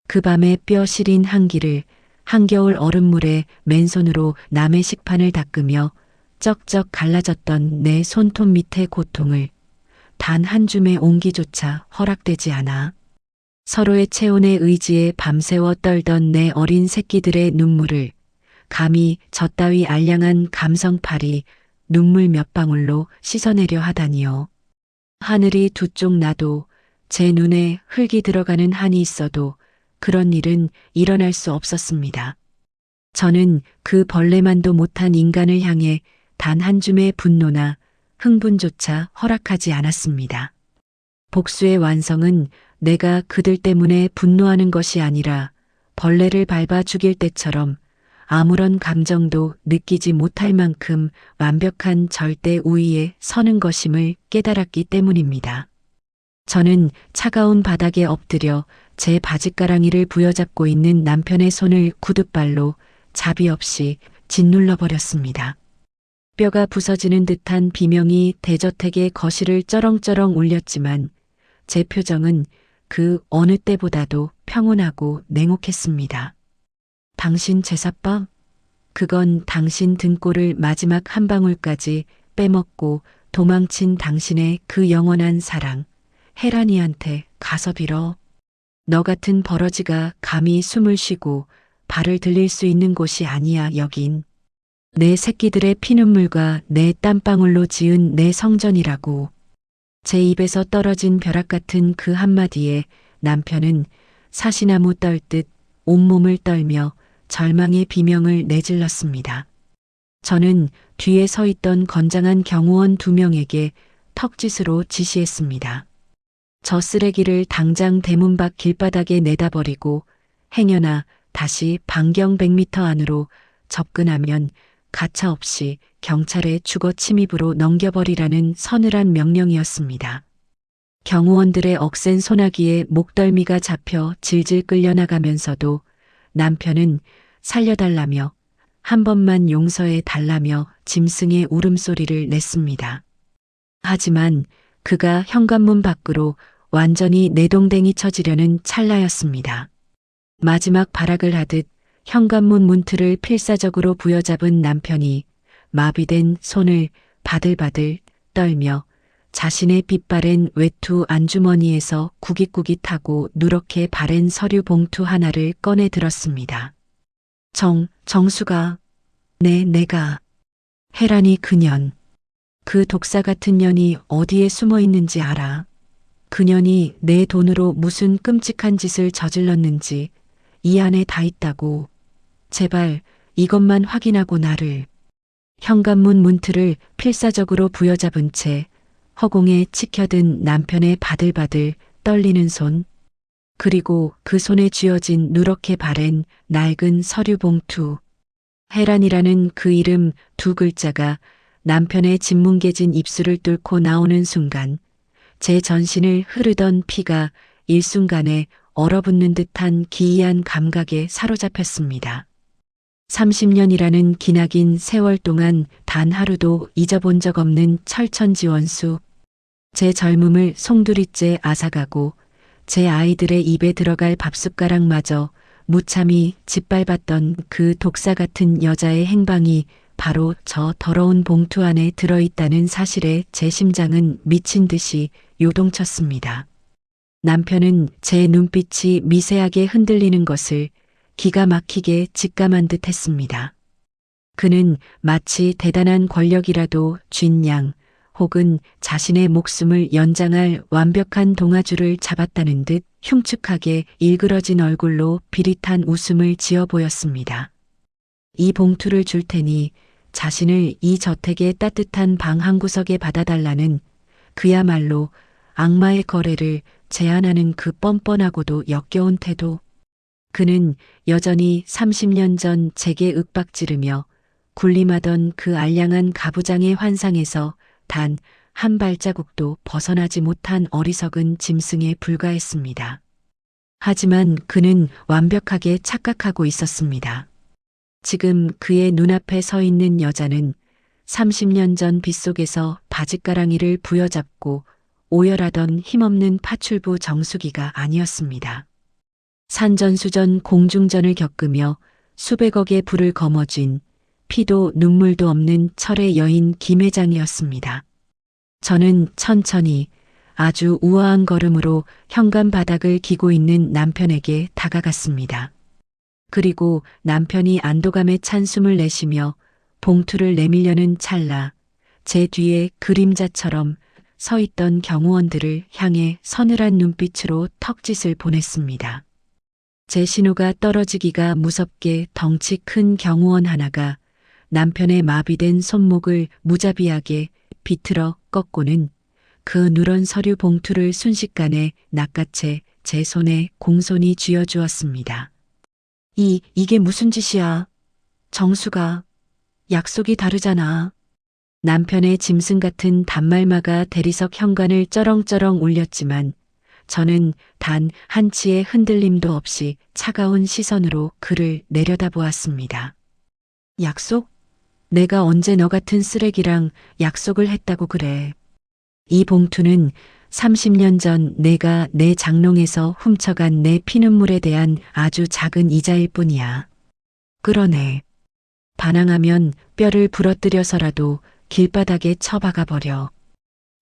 그 밤의 뼈 시린 한기를 한겨울 얼음물에 맨손으로 남의 식판을 닦으며 쩍쩍 갈라졌던 내 손톱 밑의 고통을 단 한 줌의 온기조차 허락되지 않아 서로의 체온의 의지에 밤새워 떨던 내 어린 새끼들의 눈물을 감히 저 따위 알량한 감성팔이 눈물 몇 방울로 씻어내려 하다니요. 하늘이 두 쪽 나도 제 눈에 흙이 들어가는 한이 있어도 그런 일은 일어날 수 없었습니다. 저는 그 벌레만도 못한 인간을 향해 단 한 줌의 분노나 흥분조차 허락하지 않았습니다. 복수의 완성은 내가 그들 때문에 분노하는 것이 아니라 벌레를 밟아 죽일 때처럼 아무런 감정도 느끼지 못할 만큼 완벽한 절대 우위에 서는 것임을 깨달았기 때문입니다. 저는 차가운 바닥에 엎드려 제 바짓가랑이를 부여잡고 있는 남편의 손을 구둣발로 자비 없이 짓눌러 버렸습니다. 뼈가 부서지는 듯한 비명이 대저택의 거실을 쩌렁쩌렁 울렸지만 제 표정은 그 어느 때보다도 평온하고 냉혹했습니다. 당신 제사밥? 그건 당신 등골을 마지막 한 방울까지 빼먹고 도망친 당신의 그 영원한 사랑, 혜란이한테 가서 빌어. 너 같은 버러지가 감히 숨을 쉬고 발을 들릴 수 있는 곳이 아니야 여긴. 내 새끼들의 피눈물과 내 땀방울로 지은 내 성전이라고. 제 입에서 떨어진 벼락 같은 그 한마디에 남편은 사시나무 떨듯 온몸을 떨며 절망의 비명을 내질렀습니다. 저는 뒤에 서 있던 건장한 경호원 2명에게 턱짓으로 지시했습니다. 저 쓰레기를 당장 대문 밖 길바닥에 내다버리고 행여나 다시 반경 100m 안으로 접근하면 가차없이 경찰의 주거 침입으로 넘겨버리라는 서늘한 명령이었습니다. 경호원들의 억센 소나기에 목덜미가 잡혀 질질 끌려나가면서도 남편은 살려달라며 한 번만 용서해 달라며 짐승의 울음소리를 냈습니다. 하지만 그가 현관문 밖으로 완전히 내동댕이 쳐지려는 찰나였습니다. 마지막 발악을 하듯 현관문 문틀을 필사적으로 부여잡은 남편이 마비된 손을 바들바들 떨며 자신의 빛바랜 외투 안주머니에서 구깃구깃하고 누렇게 바랜 서류 봉투 하나를 꺼내 들었습니다. 정수가, 내가. 혜란이 그년. 그 독사 같은 년이 어디에 숨어 있는지 알아. 그년이 내 돈으로 무슨 끔찍한 짓을 저질렀는지 이 안에 다 있다고. 제발 이것만 확인하고 나를. 현관문 문틀을 필사적으로 부여잡은 채 허공에 치켜든 남편의 바들바들 떨리는 손, 그리고 그 손에 쥐어진 누렇게 바랜 낡은 서류 봉투. 혜란이라는 그 이름 2글자가 남편의 짓뭉개진 입술을 뚫고 나오는 순간 제 전신을 흐르던 피가 일순간에 얼어붙는 듯한 기이한 감각에 사로잡혔습니다. 30년이라는 기나긴 세월 동안 단 하루도 잊어본 적 없는 철천지원수. 제 젊음을 송두리째 앗아가고 제 아이들의 입에 들어갈 밥숟가락마저 무참히 짓밟았던 그 독사 같은 여자의 행방이 바로 저 더러운 봉투 안에 들어있다는 사실에 제 심장은 미친 듯이 요동쳤습니다. 남편은 제 눈빛이 미세하게 흔들리는 것을 기가 막히게 직감한 듯 했습니다. 그는 마치 대단한 권력이라도 쥔 양 혹은 자신의 목숨을 연장할 완벽한 동아줄을 잡았다는 듯 흉측하게 일그러진 얼굴로 비릿한 웃음을 지어 보였습니다. 이 봉투를 줄 테니 자신을 이 저택의 따뜻한 방 한 구석에 받아달라는 그야말로 악마의 거래를 제안하는 그 뻔뻔하고도 역겨운 태도. 그는 여전히 30년 전 제게 윽박지르며 군림하던 그 알량한 가부장의 환상에서 단 한 발자국도 벗어나지 못한 어리석은 짐승에 불과했습니다. 하지만 그는 완벽하게 착각하고 있었습니다. 지금 그의 눈앞에 서 있는 여자는 30년 전 빗속에서 바짓가랑이를 부여잡고 오열하던 힘없는 파출부 정수기가 아니었습니다. 산전수전 공중전을 겪으며 수백억의 부를 거머쥔 피도 눈물도 없는 철의 여인 김 회장이었습니다. 저는 천천히 아주 우아한 걸음으로 현관 바닥을 기고 있는 남편에게 다가갔습니다. 그리고 남편이 안도감에 찬 숨을 내쉬며 봉투를 내밀려는 찰나 제 뒤에 그림자처럼 서 있던 경호원들을 향해 서늘한 눈빛으로 턱짓을 보냈습니다. 제 신호가 떨어지기가 무섭게 덩치 큰 경호원 하나가 남편의 마비된 손목을 무자비하게 비틀어 꺾고는 그 누런 서류 봉투를 순식간에 낚아채 제 손에 공손히 쥐어주었습니다. 이게 무슨 짓이야? 정수가 약속이 다르잖아. 남편의 짐승 같은 단말마가 대리석 현관을 쩌렁쩌렁 울렸지만 저는 단 한치의 흔들림도 없이 차가운 시선으로 그를 내려다보았습니다. 약속? 내가 언제 너 같은 쓰레기랑 약속을 했다고 그래. 이 봉투는 30년 전 내가 내 장롱에서 훔쳐간 내 피눈물에 대한 아주 작은 이자일 뿐이야. 끌어내. 반항하면 뼈를 부러뜨려서라도 길바닥에 처박아 버려.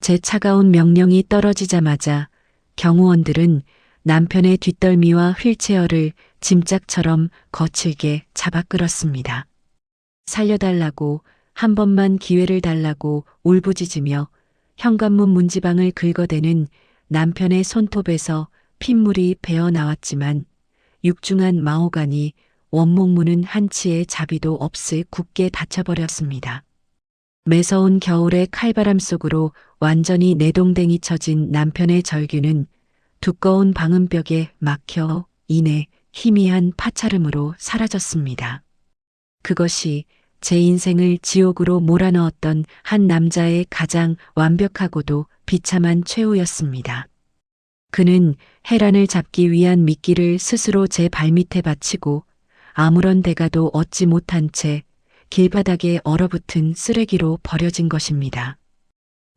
제 차가운 명령이 떨어지자마자 경호원들은 남편의 뒷덜미와 휠체어를 짐짝처럼 거칠게 잡아 끌었습니다. 살려달라고, 한 번만 기회를 달라고 울부짖으며 현관문 문지방을 긁어대는 남편의 손톱에서 핏물이 배어 나왔지만 육중한 마호간이 원목문은 한치의 자비도 없이 굳게 닫혀버렸습니다. 매서운 겨울의 칼바람 속으로 완전히 내동댕이 쳐진 남편의 절규는 두꺼운 방음벽에 막혀 이내 희미한 파차름으로 사라졌습니다. 그것이 제 인생을 지옥으로 몰아넣었던 한 남자의 가장 완벽하고도 비참한 최후였습니다. 그는 해란을 잡기 위한 미끼를 스스로 제 발밑에 받치고 아무런 대가도 얻지 못한 채 길바닥에 얼어붙은 쓰레기로 버려진 것입니다.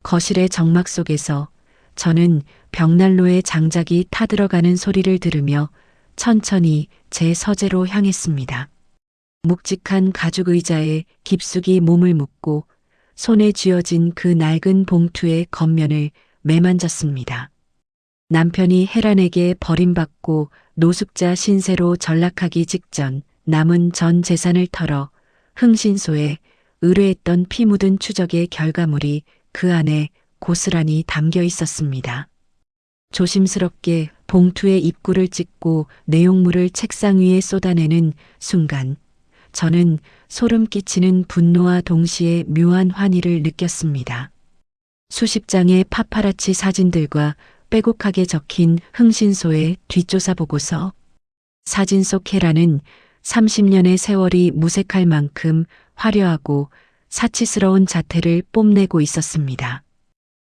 거실의 정막 속에서 저는 벽난로의 장작이 타들어가는 소리를 들으며 천천히 제 서재로 향했습니다. 묵직한 가죽 의자에 깊숙이 몸을 묻고 손에 쥐어진 그 낡은 봉투의 겉면을 매만졌습니다. 남편이 해란에게 버림받고 노숙자 신세로 전락하기 직전 남은 전 재산을 털어 흥신소에 의뢰했던 피 묻은 추적의 결과물이 그 안에 고스란히 담겨 있었습니다. 조심스럽게 봉투의 입구를 찢고 내용물을 책상 위에 쏟아내는 순간 저는 소름 끼치는 분노와 동시에 묘한 환희를 느꼈습니다. 수십 장의 파파라치 사진들과 빼곡하게 적힌 흥신소의 뒷조사 보고서. 사진 속 헤라는 30년의 세월이 무색할 만큼 화려하고 사치스러운 자태를 뽐내고 있었습니다.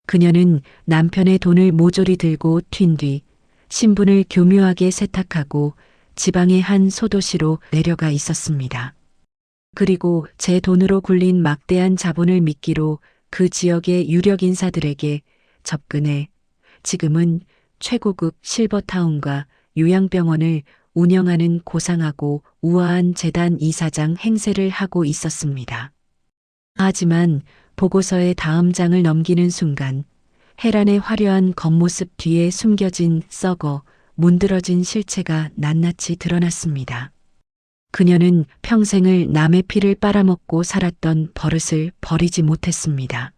그녀는 남편의 돈을 모조리 들고 튄 뒤 신분을 교묘하게 세탁하고 지방의 한 소도시로 내려가 있었습니다. 그리고 제 돈으로 굴린 막대한 자본을 미끼로 그 지역의 유력 인사들에게 접근해 지금은 최고급 실버타운과 요양병원을 운영하는 고상하고 우아한 재단 이사장 행세를 하고 있었습니다. 하지만 보고서의 다음 장을 넘기는 순간 헤란의 화려한 겉모습 뒤에 숨겨진 썩어 문드러진 실체가 낱낱이 드러났습니다. 그녀는 평생을 남의 피를 빨아먹고 살았던 버릇을 버리지 못했습니다.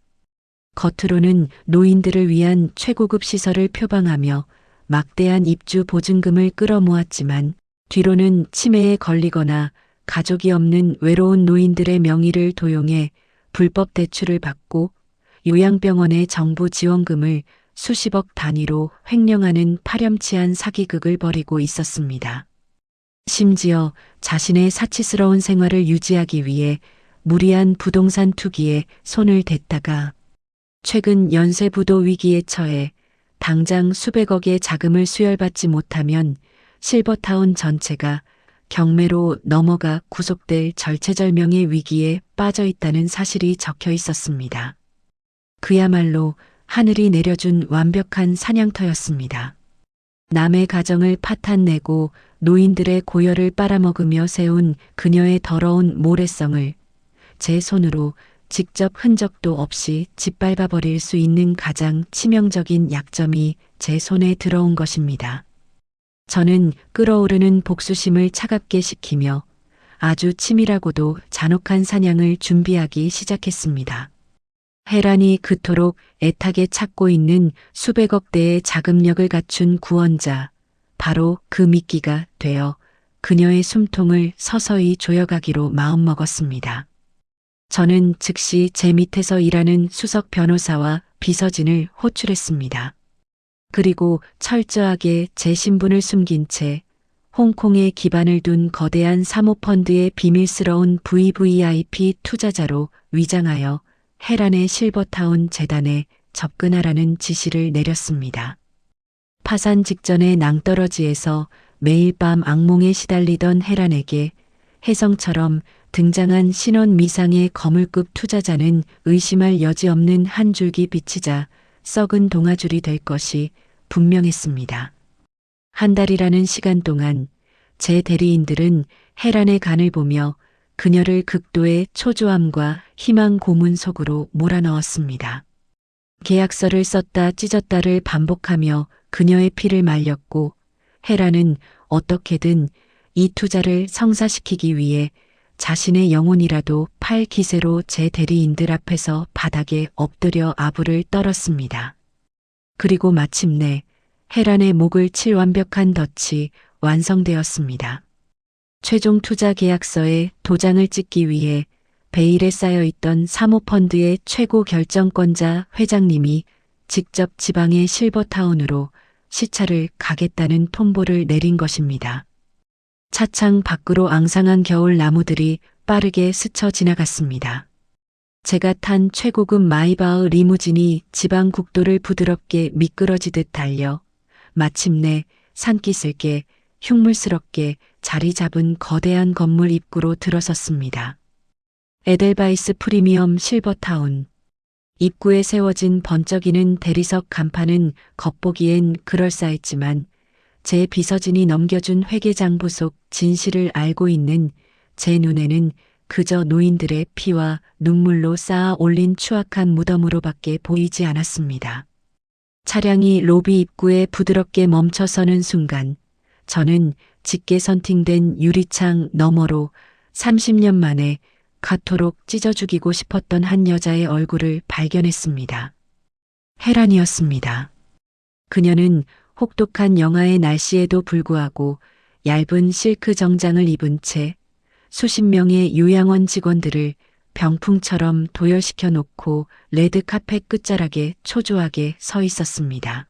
겉으로는 노인들을 위한 최고급 시설을 표방하며 막대한 입주 보증금을 끌어모았지만 뒤로는 치매에 걸리거나 가족이 없는 외로운 노인들의 명의를 도용해 불법 대출을 받고 요양병원의 정부 지원금을 수십억 단위로 횡령하는 파렴치한 사기극을 벌이고 있었습니다. 심지어 자신의 사치스러운 생활을 유지하기 위해 무리한 부동산 투기에 손을 댔다가 최근 연쇄부도 위기에 처해 당장 수백억의 자금을 수혈받지 못하면 실버타운 전체가 경매로 넘어가 구속될 절체절명의 위기에 빠져 있다는 사실이 적혀 있었습니다. 그야말로 하늘이 내려준 완벽한 사냥터였습니다. 남의 가정을 파탄내고 노인들의 고열을 빨아먹으며 세운 그녀의 더러운 모래성을 제 손으로 직접 흔적도 없이 짓밟아버릴 수 있는 가장 치명적인 약점이 제 손에 들어온 것입니다. 저는 끓어오르는 복수심을 차갑게 식히며 아주 치밀하고도 잔혹한 사냥을 준비하기 시작했습니다. 헤란이 그토록 애타게 찾고 있는 수백억 대의 자금력을 갖춘 구원자, 바로 그 미끼가 되어 그녀의 숨통을 서서히 조여가기로 마음먹었습니다. 저는 즉시 제 밑에서 일하는 수석 변호사와 비서진을 호출했습니다. 그리고 철저하게 제 신분을 숨긴 채 홍콩에 기반을 둔 거대한 사모펀드의 비밀스러운 VVIP 투자자로 위장하여 헤란의 실버타운 재단에 접근하라는 지시를 내렸습니다. 파산 직전의 낭떠러지에서 매일 밤 악몽에 시달리던 헤란에게 혜성처럼 등장한 신원 미상의 거물급 투자자는 의심할 여지 없는 한 줄기 빛이자 썩은 동아줄이 될 것이 분명했습니다. 한 달이라는 시간 동안 제 대리인들은 헤란의 간을 보며 그녀를 극도의 초조함과 희망 고문 속으로 몰아넣었습니다. 계약서를 썼다 찢었다를 반복하며 그녀의 피를 말렸고 헤란은 어떻게든 이 투자를 성사시키기 위해 자신의 영혼이라도 팔 기세로 제 대리인들 앞에서 바닥에 엎드려 아부를 떨었습니다. 그리고 마침내 헤란의 목을 칠 완벽한 덫이 완성되었습니다. 최종 투자 계약서에 도장을 찍기 위해 베일에 쌓여있던 사모펀드의 최고 결정권자 회장님이 직접 지방의 실버타운으로 시차를 가겠다는 통보를 내린 것입니다. 차창 밖으로 앙상한 겨울 나무들이 빠르게 스쳐 지나갔습니다. 제가 탄 최고급 마이바흐 리무진이 지방 국도를 부드럽게 미끄러지듯 달려 마침내 산기슭에 흉물스럽게 자리 잡은 거대한 건물 입구로 들어섰습니다. 에델바이스 프리미엄 실버타운. 입구에 세워진 번쩍이는 대리석 간판은 겉보기엔 그럴싸했지만 제 비서진이 넘겨준 회계장부 속 진실을 알고 있는 제 눈에는 그저 노인들의 피와 눈물로 쌓아 올린 추악한 무덤으로밖에 보이지 않았습니다. 차량이 로비 입구에 부드럽게 멈춰서는 순간 저는 짙게 선팅된 유리창 너머로 30년 만에 가토록 찢어 죽이고 싶었던 한 여자의 얼굴을 발견했습니다. 헤란이었습니다. 그녀는 혹독한 영하의 날씨에도 불구하고 얇은 실크 정장을 입은 채 수십 명의 요양원 직원들을 병풍처럼 도열시켜 놓고 레드카펫 끝자락에 초조하게 서 있었습니다.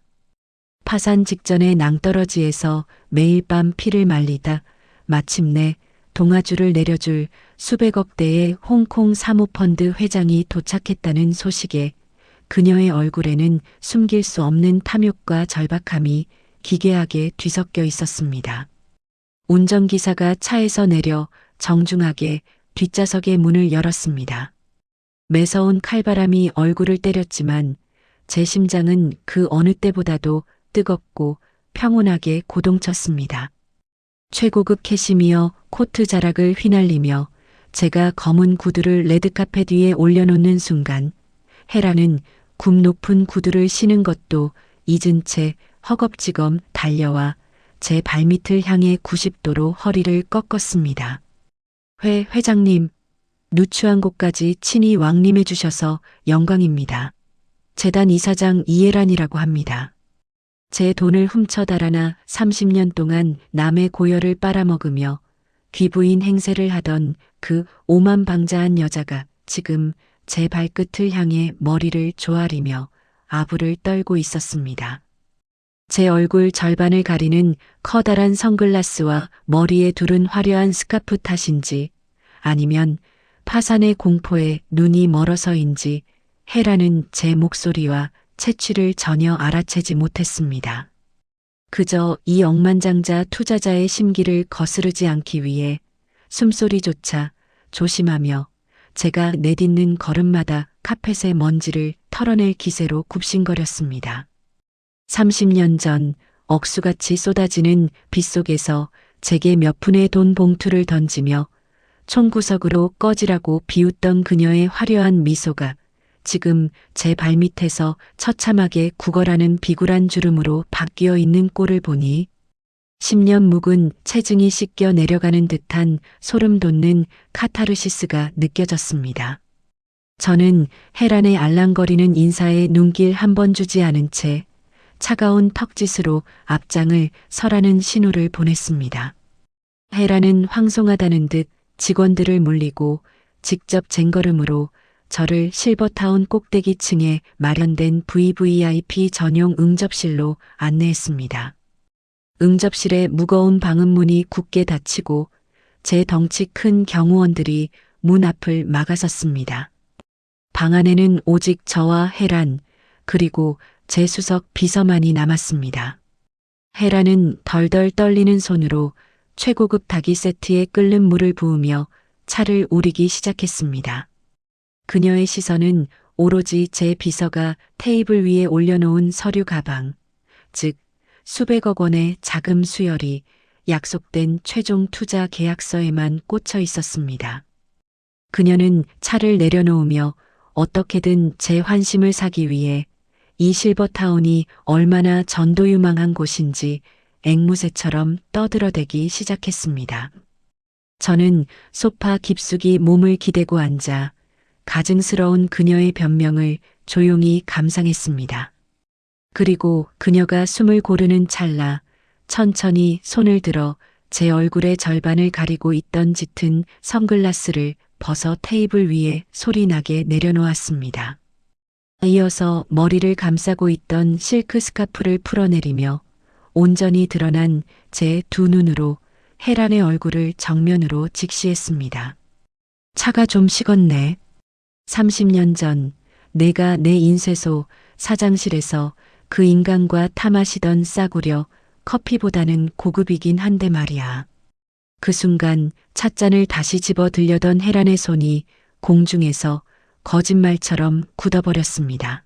파산 직전의 낭떠러지에서 매일 밤 피를 말리다 마침내 동아줄을 내려줄 수백억 대의 홍콩 사모펀드 회장이 도착했다는 소식에 그녀의 얼굴에는 숨길 수 없는 탐욕과 절박함이 기괴하게 뒤섞여 있었습니다. 운전기사가 차에서 내려 정중하게 뒷좌석의 문을 열었습니다. 매서운 칼바람이 얼굴을 때렸지만 제 심장은 그 어느 때보다도 뜨겁고 평온하게 고동쳤습니다. 최고급 캐시미어 코트 자락을 휘날리며 제가 검은 구두를 레드카펫 위에 올려놓는 순간 헤라는 굽 높은 구두를 신은 것도 잊은 채 허겁지겁 달려와 제 발밑을 향해 90도로 허리를 꺾었습니다. 회장님, 누추한 곳까지 친히 왕림해 주셔서 영광입니다. 재단 이사장 이해란이라고 합니다. 제 돈을 훔쳐 달아나 30년 동안 남의 고열을 빨아먹으며 귀부인 행세를 하던 그 오만방자한 여자가 지금 제 발끝을 향해 머리를 조아리며 아부를 떨고 있었습니다. 제 얼굴 절반을 가리는 커다란 선글라스와 머리에 두른 화려한 스카프 탓인지 아니면 파산의 공포에 눈이 멀어서인지 헤라는 제 목소리와 채취를 전혀 알아채지 못했습니다. 그저 이 억만장자 투자자의 심기를 거스르지 않기 위해 숨소리조차 조심하며 제가 내딛는 걸음마다 카펫의 먼지를 털어낼 기세로 굽신거렸습니다. 30년 전 억수같이 쏟아지는 빗속에서 제게 몇 푼의 돈 봉투를 던지며 총구석으로 꺼지라고 비웃던 그녀의 화려한 미소가 지금 제 발밑에서 처참하게 구걸하는 비굴한 주름으로 바뀌어 있는 꼴을 보니 10년 묵은 체증이 씻겨 내려가는 듯한 소름 돋는 카타르시스가 느껴졌습니다. 저는 헤란의 알랑거리는 인사에 눈길 한 번 주지 않은 채 차가운 턱짓으로 앞장을 서라는 신호를 보냈습니다. 헤란은 황송하다는 듯 직원들을 물리고 직접 쟁걸음으로 저를 실버타운 꼭대기층에 마련된 VVIP 전용 응접실로 안내했습니다. 응접실의 무거운 방음문이 굳게 닫히고 제 덩치 큰 경호원들이 문 앞을 막아섰습니다. 방 안에는 오직 저와 헤란 그리고 제 수석 비서만이 남았습니다. 헤란은 덜덜 떨리는 손으로 최고급 닭이 세트에 끓는 물을 부으며 차를 우리기 시작했습니다. 그녀의 시선은 오로지 제 비서가 테이블 위에 올려놓은 서류 가방, 즉 수백억 원의 자금 수혈이 약속된 최종 투자 계약서에만 꽂혀 있었습니다. 그녀는 차를 내려놓으며 어떻게든 제 환심을 사기 위해 이 실버타운이 얼마나 전도유망한 곳인지 앵무새처럼 떠들어대기 시작했습니다. 저는 소파 깊숙이 몸을 기대고 앉아 가증스러운 그녀의 변명을 조용히 감상했습니다. 그리고 그녀가 숨을 고르는 찰나 천천히 손을 들어 제 얼굴의 절반을 가리고 있던 짙은 선글라스를 벗어 테이블 위에 소리나게 내려놓았습니다. 이어서 머리를 감싸고 있던 실크 스카프를 풀어내리며 온전히 드러난 제 두 눈으로 헤란의 얼굴을 정면으로 직시했습니다. 차가 좀 식었네. 30년 전 내가 내 인쇄소 사장실에서 그 인간과 타 마시던 싸구려 커피보다는 고급이긴 한데 말이야. 그 순간 찻잔을 다시 집어 들려던 헤란의 손이 공중에서 거짓말처럼 굳어버렸습니다.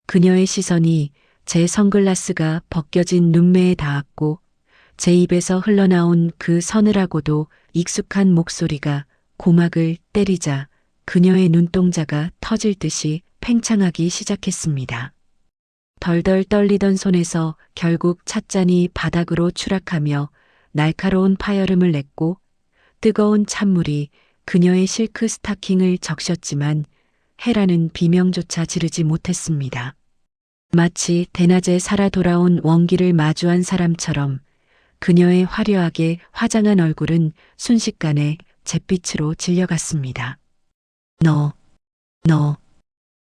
그녀의 시선이 제 선글라스가 벗겨진 눈매에 닿았고 제 입에서 흘러나온 그 서늘하고도 익숙한 목소리가 고막을 때리자 그녀의 눈동자가 터질 듯이 팽창하기 시작했습니다. 덜덜 떨리던 손에서 결국 찻잔이 바닥으로 추락하며 날카로운 파열음을 냈고 뜨거운 찬물이 그녀의 실크 스타킹을 적셨지만 헤라는 비명조차 지르지 못했습니다. 마치 대낮에 살아 돌아온 원기를 마주한 사람처럼 그녀의 화려하게 화장한 얼굴은 순식간에 잿빛으로 질려갔습니다.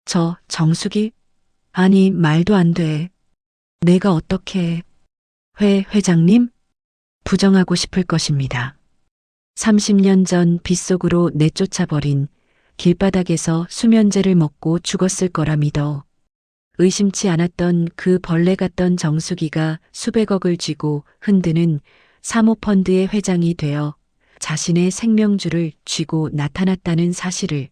저 정숙이? 아니 말도 안 돼. 내가 어떻게 회장님? 부정하고 싶을 것입니다. 30년 전 빗속으로 내쫓아버린 길바닥에서 수면제를 먹고 죽었을 거라 믿어. 의심치 않았던 그 벌레 같던 정수기가 수백억을 쥐고 흔드는 사모펀드의 회장이 되어 자신의 생명줄을 쥐고 나타났다는 사실을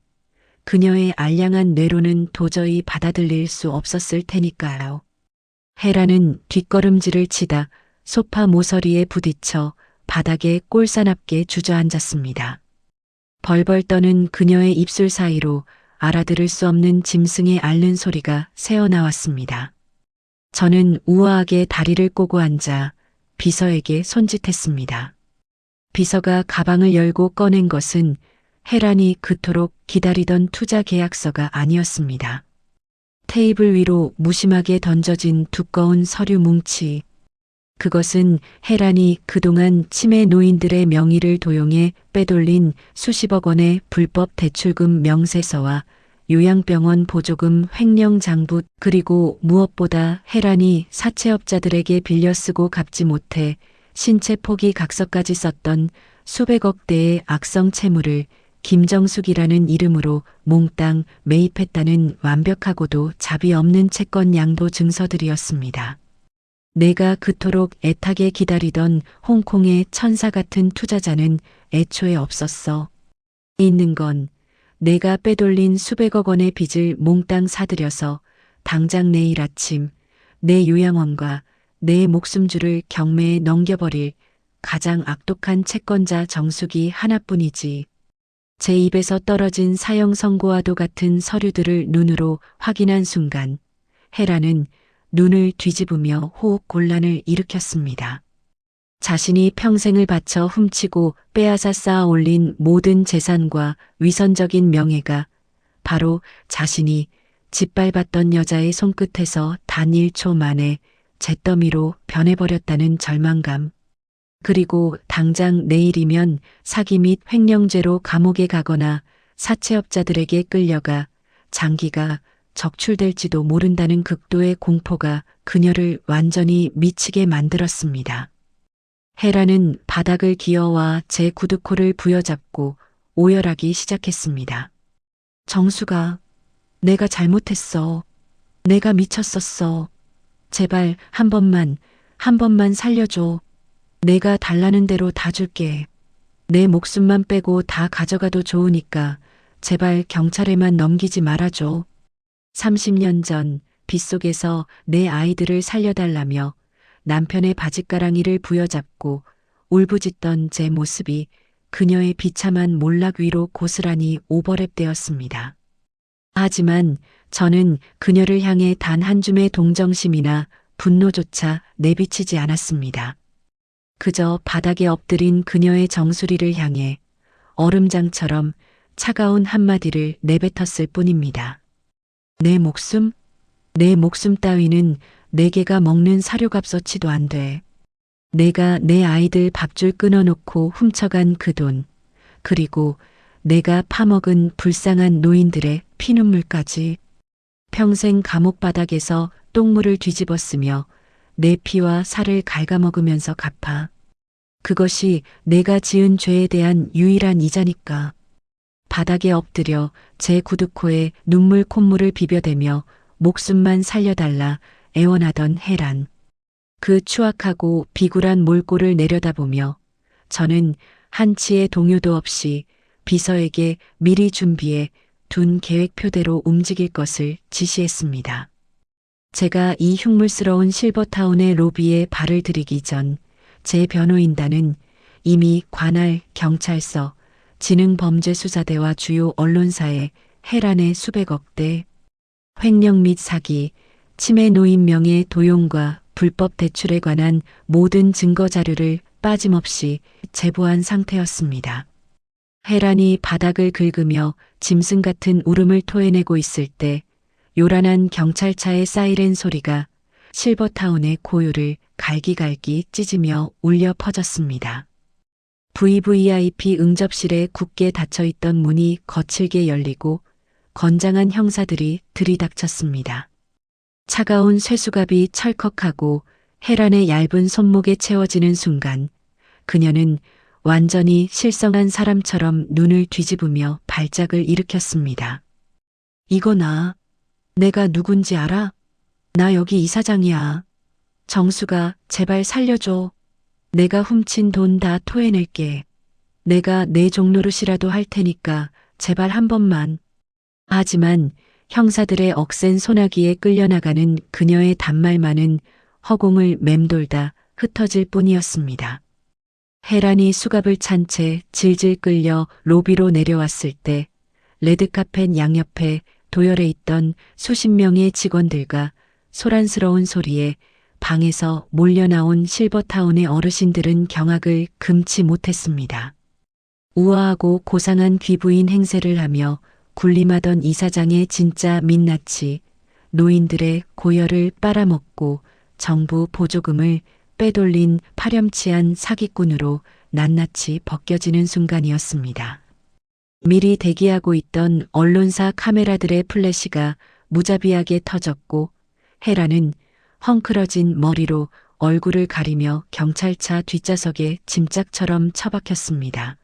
그녀의 알량한 뇌로는 도저히 받아들일 수 없었을 테니까요. 헤라는 뒷걸음질을 치다 소파 모서리에 부딪혀 바닥에 꼴사납게 주저앉았습니다. 벌벌 떠는 그녀의 입술 사이로 알아들을 수 없는 짐승의 앓는 소리가 새어나왔습니다. 저는 우아하게 다리를 꼬고 앉아 비서에게 손짓했습니다. 비서가 가방을 열고 꺼낸 것은 헤란이 그토록 기다리던 투자 계약서가 아니었습니다. 테이블 위로 무심하게 던져진 두꺼운 서류 뭉치. 그것은 헤란이 그동안 치매 노인들의 명의를 도용해 빼돌린 수십억 원의 불법 대출금 명세서와 요양병원 보조금 횡령 장부 그리고 무엇보다 헤란이 사채업자들에게 빌려 쓰고 갚지 못해 신체 포기 각서까지 썼던 수백억 대의 악성 채무를 김정숙이라는 이름으로 몽땅 매입했다는 완벽하고도 자비 없는 채권 양도 증서들이었습니다. 내가 그토록 애타게 기다리던 홍콩의 천사 같은 투자자는 애초에 없었어. 있는 건 내가 빼돌린 수백억 원의 빚을 몽땅 사들여서 당장 내일 아침 내 요양원과 내 목숨줄을 경매에 넘겨버릴 가장 악독한 채권자 정숙이 하나뿐이지. 제 입에서 떨어진 사형 선고와도 같은 서류들을 눈으로 확인한 순간 헤라는 눈을 뒤집으며 호흡 곤란을 일으켰습니다. 자신이 평생을 바쳐 훔치고 빼앗아 쌓아 올린 모든 재산과 위선적인 명예가 바로 자신이 짓밟았던 여자의 손끝에서 단 1초 만에 잿더미로 변해버렸다는 절망감. 그리고 당장 내일이면 사기 및 횡령죄로 감옥에 가거나 사채업자들에게 끌려가 장기가 적출될지도 모른다는 극도의 공포가 그녀를 완전히 미치게 만들었습니다. 헤라는 바닥을 기어와 제 구두코를 부여잡고 오열하기 시작했습니다. 정수가, 내가 잘못했어. 내가 미쳤었어. 제발 한 번만 살려줘. 내가 달라는 대로 다 줄게. 내 목숨만 빼고 다 가져가도 좋으니까 제발 경찰에만 넘기지 말아줘. 30년 전 빗속에서 내 아이들을 살려달라며 남편의 바짓가랑이를 부여잡고 울부짖던 제 모습이 그녀의 비참한 몰락 위로 고스란히 오버랩되었습니다. 하지만 저는 그녀를 향해 단 한 줌의 동정심이나 분노조차 내비치지 않았습니다. 그저 바닥에 엎드린 그녀의 정수리를 향해 얼음장처럼 차가운 한마디를 내뱉었을 뿐입니다. 내 목숨 따위는 내게가 먹는 사료값어치도 안 돼. 내가 내 아이들 밥줄 끊어놓고 훔쳐간 그 돈, 그리고 내가 파먹은 불쌍한 노인들의 피눈물까지 평생 감옥 바닥에서 똥물을 뒤집었으며 내 피와 살을 갉아먹으면서 갚아. 그것이 내가 지은 죄에 대한 유일한 이자니까. 바닥에 엎드려 제 구두코에 눈물 콧물을 비벼대며 목숨만 살려달라 애원하던 헤란. 그 추악하고 비굴한 몰골을 내려다보며 저는 한치의 동요도 없이 비서에게 미리 준비해 둔 계획표대로 움직일 것을 지시했습니다. 제가 이 흉물스러운 실버타운의 로비에 발을 들이기 전 제 변호인단은 이미 관할, 경찰서, 지능범죄수사대와 주요 언론사에 헤란의 수백억대, 횡령 및 사기, 치매 노인 명예 도용과 불법 대출에 관한 모든 증거 자료를 빠짐없이 제보한 상태였습니다. 헤란이 바닥을 긁으며 짐승 같은 울음을 토해내고 있을 때 요란한 경찰차의 사이렌 소리가 실버타운의 고요를 갈기갈기 찢으며 울려 퍼졌습니다. VVIP 응접실에 굳게 닫혀있던 문이 거칠게 열리고 건장한 형사들이 들이닥쳤습니다. 차가운 쇠수갑이 철컥하고 헤란의 얇은 손목에 채워지는 순간 그녀는 완전히 실성한 사람처럼 눈을 뒤집으며 발작을 일으켰습니다. 이거 내가 누군지 알아? 나 여기 이사장이야. 정수가 제발 살려줘. 내가 훔친 돈 다 토해낼게. 내가 내 종노릇이라도 할 테니까 제발 한 번만. 하지만 형사들의 억센 소나기에 끌려나가는 그녀의 단말만은 허공을 맴돌다 흩어질 뿐이었습니다. 헤란이 수갑을 찬 채 질질 끌려 로비로 내려왔을 때 레드카펫 양옆에 도열해 있던 수십 명의 직원들과 소란스러운 소리에 방에서 몰려나온 실버타운의 어르신들은 경악을 금치 못했습니다. 우아하고 고상한 귀부인 행세를 하며 군림하던 이사장의 진짜 민낯이 노인들의 고열을 빨아먹고 정부 보조금을 빼돌린 파렴치한 사기꾼으로 낱낱이 벗겨지는 순간이었습니다. 미리 대기하고 있던 언론사 카메라들의 플래시가 무자비하게 터졌고 헤라는 헝클어진 머리로 얼굴을 가리며 경찰차 뒷좌석에 짐짝처럼 처박혔습니다.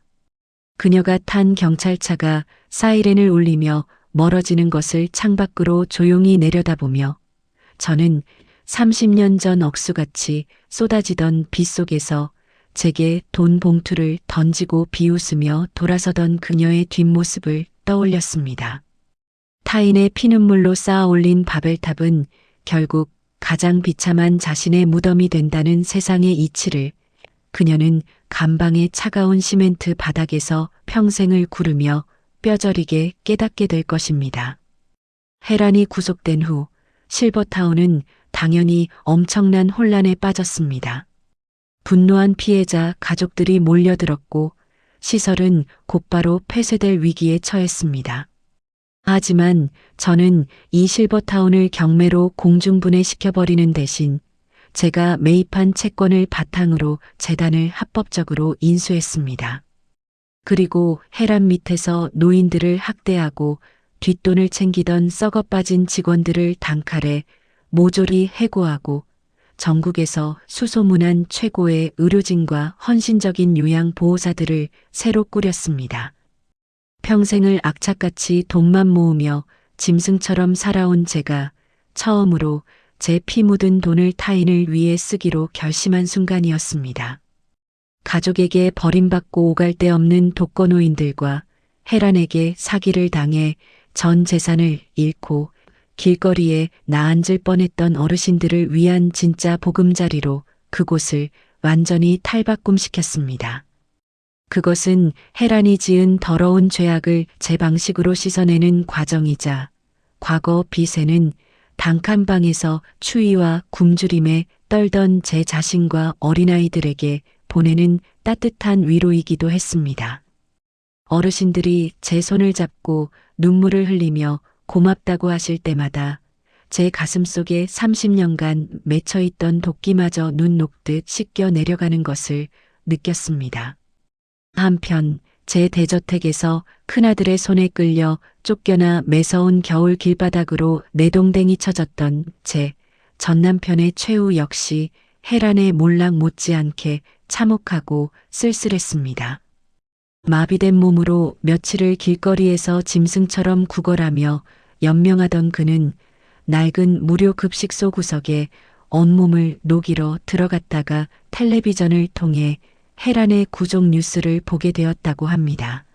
그녀가 탄 경찰차가 사이렌을 울리며 멀어지는 것을 창밖으로 조용히 내려다보며 저는 30년 전 억수같이 쏟아지던 빗속에서 제게 돈 봉투를 던지고 비웃으며 돌아서던 그녀의 뒷모습을 떠올렸습니다. 타인의 피눈물로 쌓아 올린 바벨탑은 결국 가장 비참한 자신의 무덤이 된다는 세상의 이치를 그녀는 감방의 차가운 시멘트 바닥에서 평생을 구르며 뼈저리게 깨닫게 될 것입니다. 헤란이 구속된 후 실버타운은 당연히 엄청난 혼란에 빠졌습니다. 분노한 피해자 가족들이 몰려들었고 시설은 곧바로 폐쇄될 위기에 처했습니다. 하지만 저는 이 실버타운을 경매로 공중분해시켜버리는 대신 제가 매입한 채권을 바탕으로 재단을 합법적으로 인수했습니다. 그리고 헤란 밑에서 노인들을 학대하고 뒷돈을 챙기던 썩어빠진 직원들을 단칼에 모조리 해고하고 전국에서 수소문한 최고의 의료진과 헌신적인 요양보호사들을 새로 꾸렸습니다. 평생을 악착같이 돈만 모으며 짐승처럼 살아온 제가 처음으로 제 피 묻은 돈을 타인을 위해 쓰기로 결심한 순간이었습니다. 가족에게 버림받고 오갈 데 없는 독거노인들과 헤란에게 사기를 당해 전 재산을 잃고 길거리에 나앉을 뻔했던 어르신들을 위한 진짜 보금자리로 그곳을 완전히 탈바꿈시켰습니다. 그것은 헤란이 지은 더러운 죄악을 제 방식으로 씻어내는 과정이자 과거 빚에는 단칸방에서 추위와 굶주림에 떨던 제 자신과 어린아이들에게 보내는 따뜻한 위로이기도 했습니다. 어르신들이 제 손을 잡고 눈물을 흘리며 고맙다고 하실 때마다 제 가슴속에 30년간 맺혀있던 도끼마저 눈 녹듯 씻겨 내려가는 것을 느꼈습니다. 한편 제 대저택에서 큰아들의 손에 끌려 쫓겨나 매서운 겨울 길바닥으로 내동댕이 쳐졌던 제 전남편의 최후 역시 헤란의 몰락 못지않게 참혹하고 쓸쓸했습니다. 마비된 몸으로 며칠을 길거리에서 짐승처럼 구걸하며 연명하던 그는 낡은 무료 급식소 구석에 온몸을 녹이러 들어갔다가 텔레비전을 통해 헤란의 구속 뉴스를 보게 되었다고 합니다.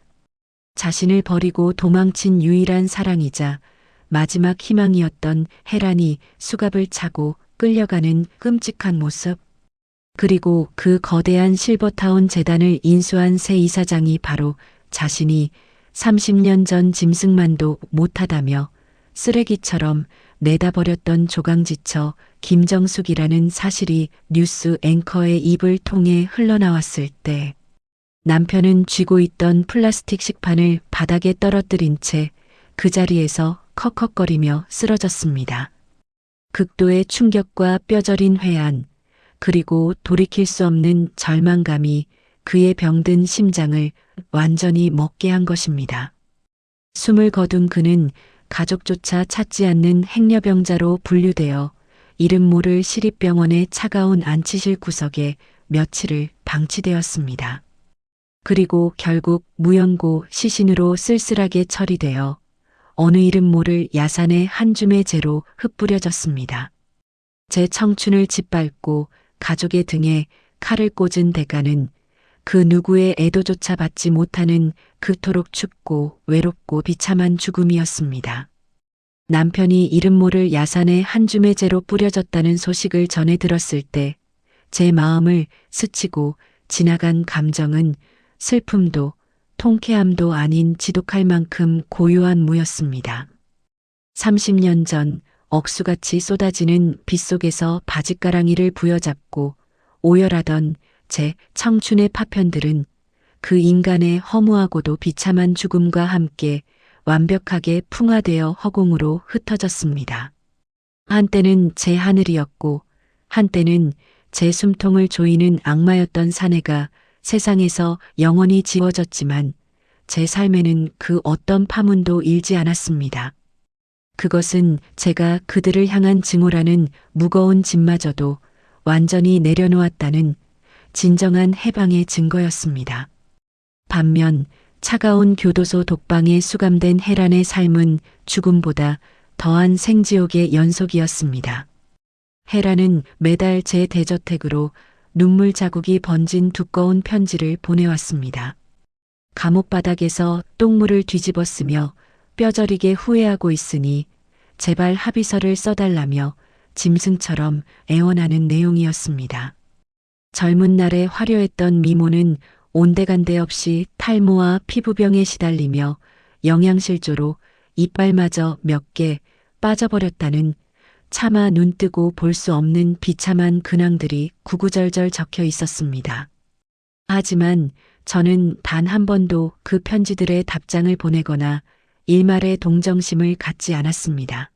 자신을 버리고 도망친 유일한 사랑이자 마지막 희망이었던 헤란이 수갑을 차고 끌려가는 끔찍한 모습. 그리고 그 거대한 실버타운 재단을 인수한 새 이사장이 바로 자신이 30년 전 짐승만도 못하다며 쓰레기처럼 내다버렸던 조강지처 김정숙이라는 사실이 뉴스 앵커의 입을 통해 흘러나왔을 때 남편은 쥐고 있던 플라스틱 식판을 바닥에 떨어뜨린 채 그 자리에서 컥컥거리며 쓰러졌습니다. 극도의 충격과 뼈저린 회한 그리고 돌이킬 수 없는 절망감이 그의 병든 심장을 완전히 먹게 한 것입니다. 숨을 거둔 그는 가족조차 찾지 않는 행여병자로 분류되어 이름 모를 시립병원의 차가운 안치실 구석에 며칠을 방치되었습니다. 그리고 결국 무연고 시신으로 쓸쓸하게 처리되어 어느 이름 모를 야산의 한 줌의 재로 흩뿌려졌습니다. 제 청춘을 짓밟고 가족의 등에 칼을 꽂은 대가는 그 누구의 애도조차 받지 못하는 그토록 춥고 외롭고 비참한 죽음이었습니다. 남편이 이름 모를 야산의 한 줌의 재로 뿌려졌다는 소식을 전해 들었을 때 제 마음을 스치고 지나간 감정은 슬픔도 통쾌함도 아닌 지독할 만큼 고요한 무였습니다. 30년 전 억수같이 쏟아지는 빗속에서 바짓가랑이를 부여잡고 오열하던 제 청춘의 파편들은 그 인간의 허무하고도 비참한 죽음과 함께 완벽하게 풍화되어 허공으로 흩어졌습니다. 한때는 제 하늘이었고 한때는 제 숨통을 조이는 악마였던 사내가 세상에서 영원히 지워졌지만 제 삶에는 그 어떤 파문도 일지 않았습니다. 그것은 제가 그들을 향한 증오라는 무거운 짐마저도 완전히 내려놓았다는 진정한 해방의 증거였습니다. 반면 차가운 교도소 독방에 수감된 혜란의 삶은 죽음보다 더한 생지옥의 연속이었습니다. 혜란은 매달 제 대저택으로 눈물 자국이 번진 두꺼운 편지를 보내왔습니다. 감옥 바닥에서 똥물을 뒤집어 쓰며 뼈저리게 후회하고 있으니 제발 합의서를 써달라며 짐승처럼 애원하는 내용이었습니다. 젊은 날에 화려했던 미모는 온데간데 없이 탈모와 피부병에 시달리며 영양실조로 이빨마저 몇 개 빠져버렸다는 차마 눈뜨고 볼 수 없는 비참한 근황들이 구구절절 적혀 있었습니다. 하지만 저는 단 한 번도 그 편지들의 답장을 보내거나 일말의 동정심을 갖지 않았습니다.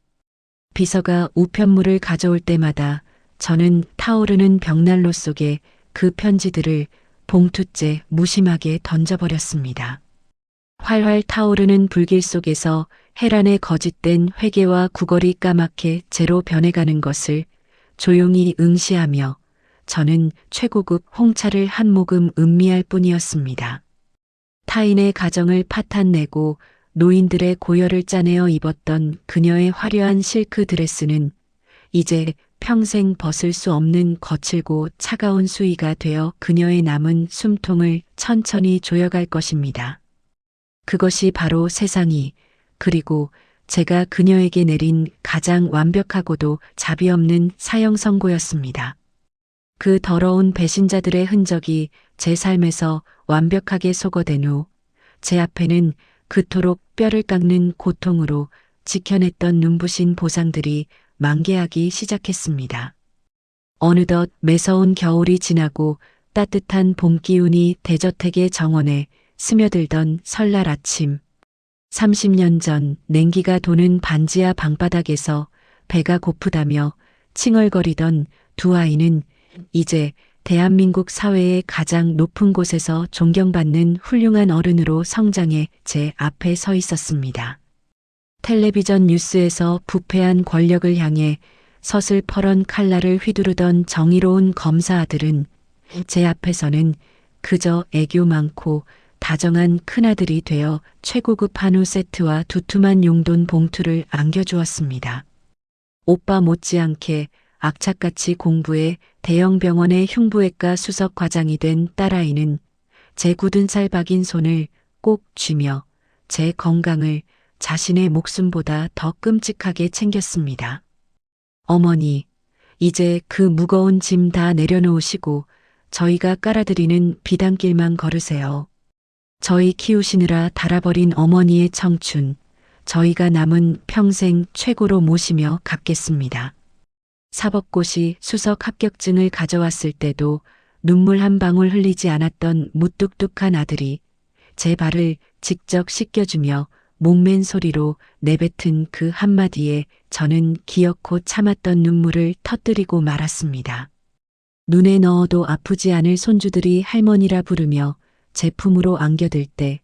비서가 우편물을 가져올 때마다 저는 타오르는 벽난로 속에 그 편지들을 봉투째 무심하게 던져버렸습니다. 활활 타오르는 불길 속에서 혜란의 거짓된 회개와 구걸이 까맣게 재로 변해가는 것을 조용히 응시하며 저는 최고급 홍차를 한 모금 음미할 뿐이었습니다. 타인의 가정을 파탄내고 노인들의 고열을 짜내어 입었던 그녀의 화려한 실크 드레스는 이제 평생 벗을 수 없는 거칠고 차가운 수의가 되어 그녀의 남은 숨통을 천천히 조여갈 것입니다. 그것이 바로 세상이, 그리고 제가 그녀에게 내린 가장 완벽하고도 자비 없는 사형 선고였습니다. 그 더러운 배신자들의 흔적이 제 삶에서 완벽하게 소거된 후 제 앞에는 그토록 뼈를 깎는 고통으로 지켜냈던 눈부신 보상들이 만개하기 시작했습니다. 어느덧 매서운 겨울이 지나고 따뜻한 봄 기운이 대저택의 정원에 스며들던 설날 아침. 30년 전 냉기가 도는 반지하 방바닥에서 배가 고프다며 칭얼거리던 두 아이는 이제 대한민국 사회의 가장 높은 곳에서 존경받는 훌륭한 어른으로 성장해 제 앞에 서 있었습니다. 텔레비전 뉴스에서 부패한 권력을 향해 서슬퍼런 칼날을 휘두르던 정의로운 검사아들은 제 앞에서는 그저 애교 많고 다정한 큰아들이 되어 최고급 한우 세트와 두툼한 용돈 봉투를 안겨주었습니다. 오빠 못지않게 악착같이 공부해 대형 병원의 흉부외과 수석 과장이 된 딸아이는 제 굳은 살 박인 손을 꼭 쥐며 제 건강을 자신의 목숨보다 더 끔찍하게 챙겼습니다. 어머니, 이제 그 무거운 짐 다 내려놓으시고 저희가 깔아드리는 비단길만 걸으세요. 저희 키우시느라 달아버린 어머니의 청춘, 저희가 남은 평생 최고로 모시며 갚겠습니다. 사법고시 수석 합격증을 가져왔을 때도 눈물 한 방울 흘리지 않았던 무뚝뚝한 아들이 제 발을 직접 씻겨주며 목맨 소리로 내뱉은 그 한마디에 저는 기어코 참았던 눈물을 터뜨리고 말았습니다. 눈에 넣어도 아프지 않을 손주들이 할머니라 부르며 제 품으로 안겨들 때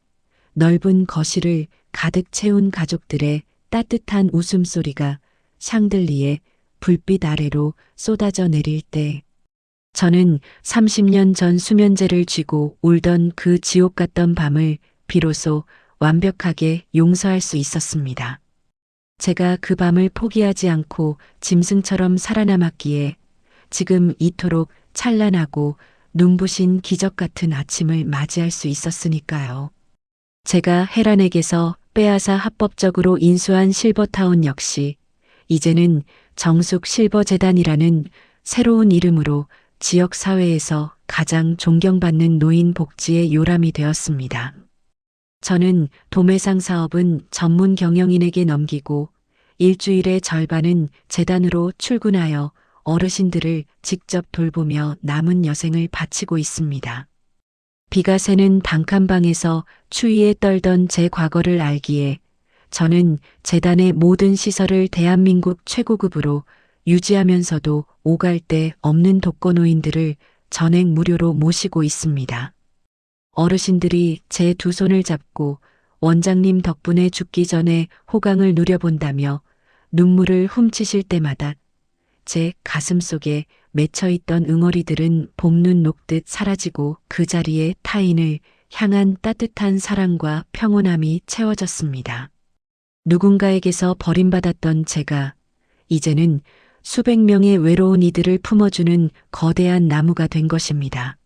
넓은 거실을 가득 채운 가족들의 따뜻한 웃음소리가 샹들리에 불빛 아래로 쏟아져 내릴 때 저는 30년 전 수면제를 쥐고 울던 그 지옥 같던 밤을 비로소 완벽하게 용서할 수 있었습니다. 제가 그 밤을 포기하지 않고 짐승처럼 살아남았기에 지금 이토록 찬란하고 눈부신 기적 같은 아침을 맞이할 수 있었으니까요. 제가 혜란에게서 빼앗아 합법적으로 인수한 실버타운 역시 이제는 정숙 실버재단이라는 새로운 이름으로 지역 사회에서 가장 존경받는 노인 복지의 요람이 되었습니다. 저는 도매상 사업은 전문 경영인에게 넘기고 일주일의 절반은 재단으로 출근하여 어르신들을 직접 돌보며 남은 여생을 바치고 있습니다. 비가 새는 단칸방에서 추위에 떨던 제 과거를 알기에 저는 재단의 모든 시설을 대한민국 최고급으로 유지하면서도 오갈 데 없는 독거노인들을 전액 무료로 모시고 있습니다. 어르신들이 제 두 손을 잡고 원장님 덕분에 죽기 전에 호강을 누려본다며 눈물을 훔치실 때마다 제 가슴 속에 맺혀있던 응어리들은 봄눈 녹듯 사라지고 그 자리에 타인을 향한 따뜻한 사랑과 평온함이 채워졌습니다. 누군가에게서 버림받았던 제가 이제는 수백 명의 외로운 이들을 품어주는 거대한 나무가 된 것입니다.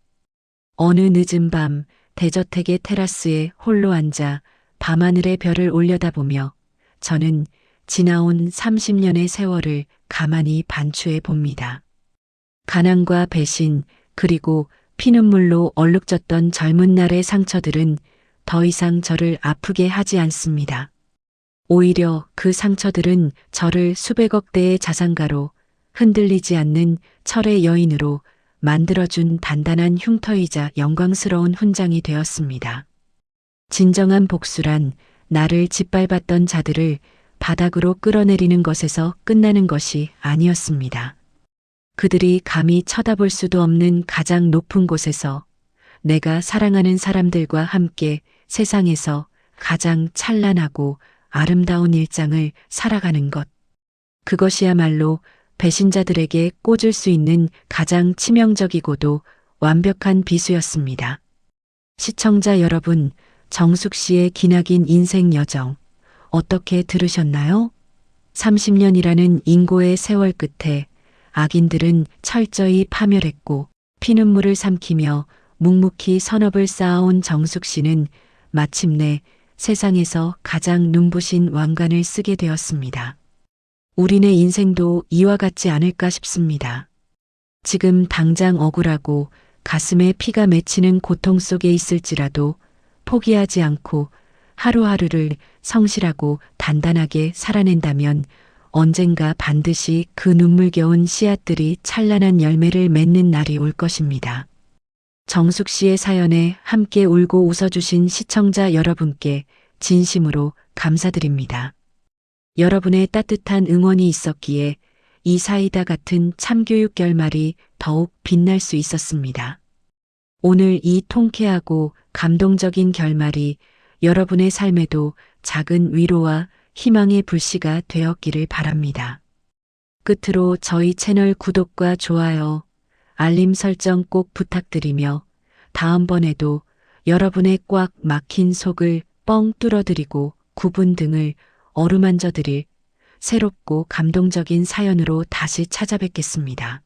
어느 늦은 밤 대저택의 테라스에 홀로 앉아 밤하늘의 별을 올려다보며 저는 지나온 30년의 세월을 가만히 반추해 봅니다. 가난과 배신 그리고 피눈물로 얼룩졌던 젊은 날의 상처들은 더 이상 저를 아프게 하지 않습니다. 오히려 그 상처들은 저를 수백억 대의 자산가로 흔들리지 않는 철의 여인으로 만들어준 단단한 흉터이자 영광스러운 훈장이 되었습니다. 진정한 복수란 나를 짓밟았던 자들을 바닥으로 끌어내리는 것에서 끝나는 것이 아니었습니다. 그들이 감히 쳐다볼 수도 없는 가장 높은 곳에서 내가 사랑하는 사람들과 함께 세상에서 가장 찬란하고 아름다운 일장을 살아가는 것. 그것이야말로 배신자들에게 꽂을 수 있는 가장 치명적이고도 완벽한 비수였습니다. 시청자 여러분, 정숙 씨의 기나긴 인생 여정, 어떻게 들으셨나요? 30년이라는 인고의 세월 끝에 악인들은 철저히 파멸했고 피눈물을 삼키며 묵묵히 선업을 쌓아온 정숙 씨는 마침내 세상에서 가장 눈부신 왕관을 쓰게 되었습니다. 우리네 인생도 이와 같지 않을까 싶습니다. 지금 당장 억울하고 가슴에 피가 맺히는 고통 속에 있을지라도 포기하지 않고 하루하루를 성실하고 단단하게 살아낸다면 언젠가 반드시 그 눈물겨운 씨앗들이 찬란한 열매를 맺는 날이 올 것입니다. 정숙 씨의 사연에 함께 울고 웃어주신 시청자 여러분께 진심으로 감사드립니다. 여러분의 따뜻한 응원이 있었기에 이 사이다 같은 참교육 결말이 더욱 빛날 수 있었습니다. 오늘 이 통쾌하고 감동적인 결말이 여러분의 삶에도 작은 위로와 희망의 불씨가 되었기를 바랍니다. 끝으로 저희 채널 구독과 좋아요, 알림 설정 꼭 부탁드리며 다음번에도 여러분의 꽉 막힌 속을 뻥 뚫어드리고 구분 등을 어루만져 드릴 새롭고 감동적인 사연으로 다시 찾아뵙겠습니다.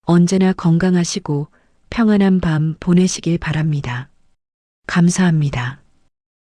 언제나 건강하시고 평안한 밤 보내시길 바랍니다. 감사합니다.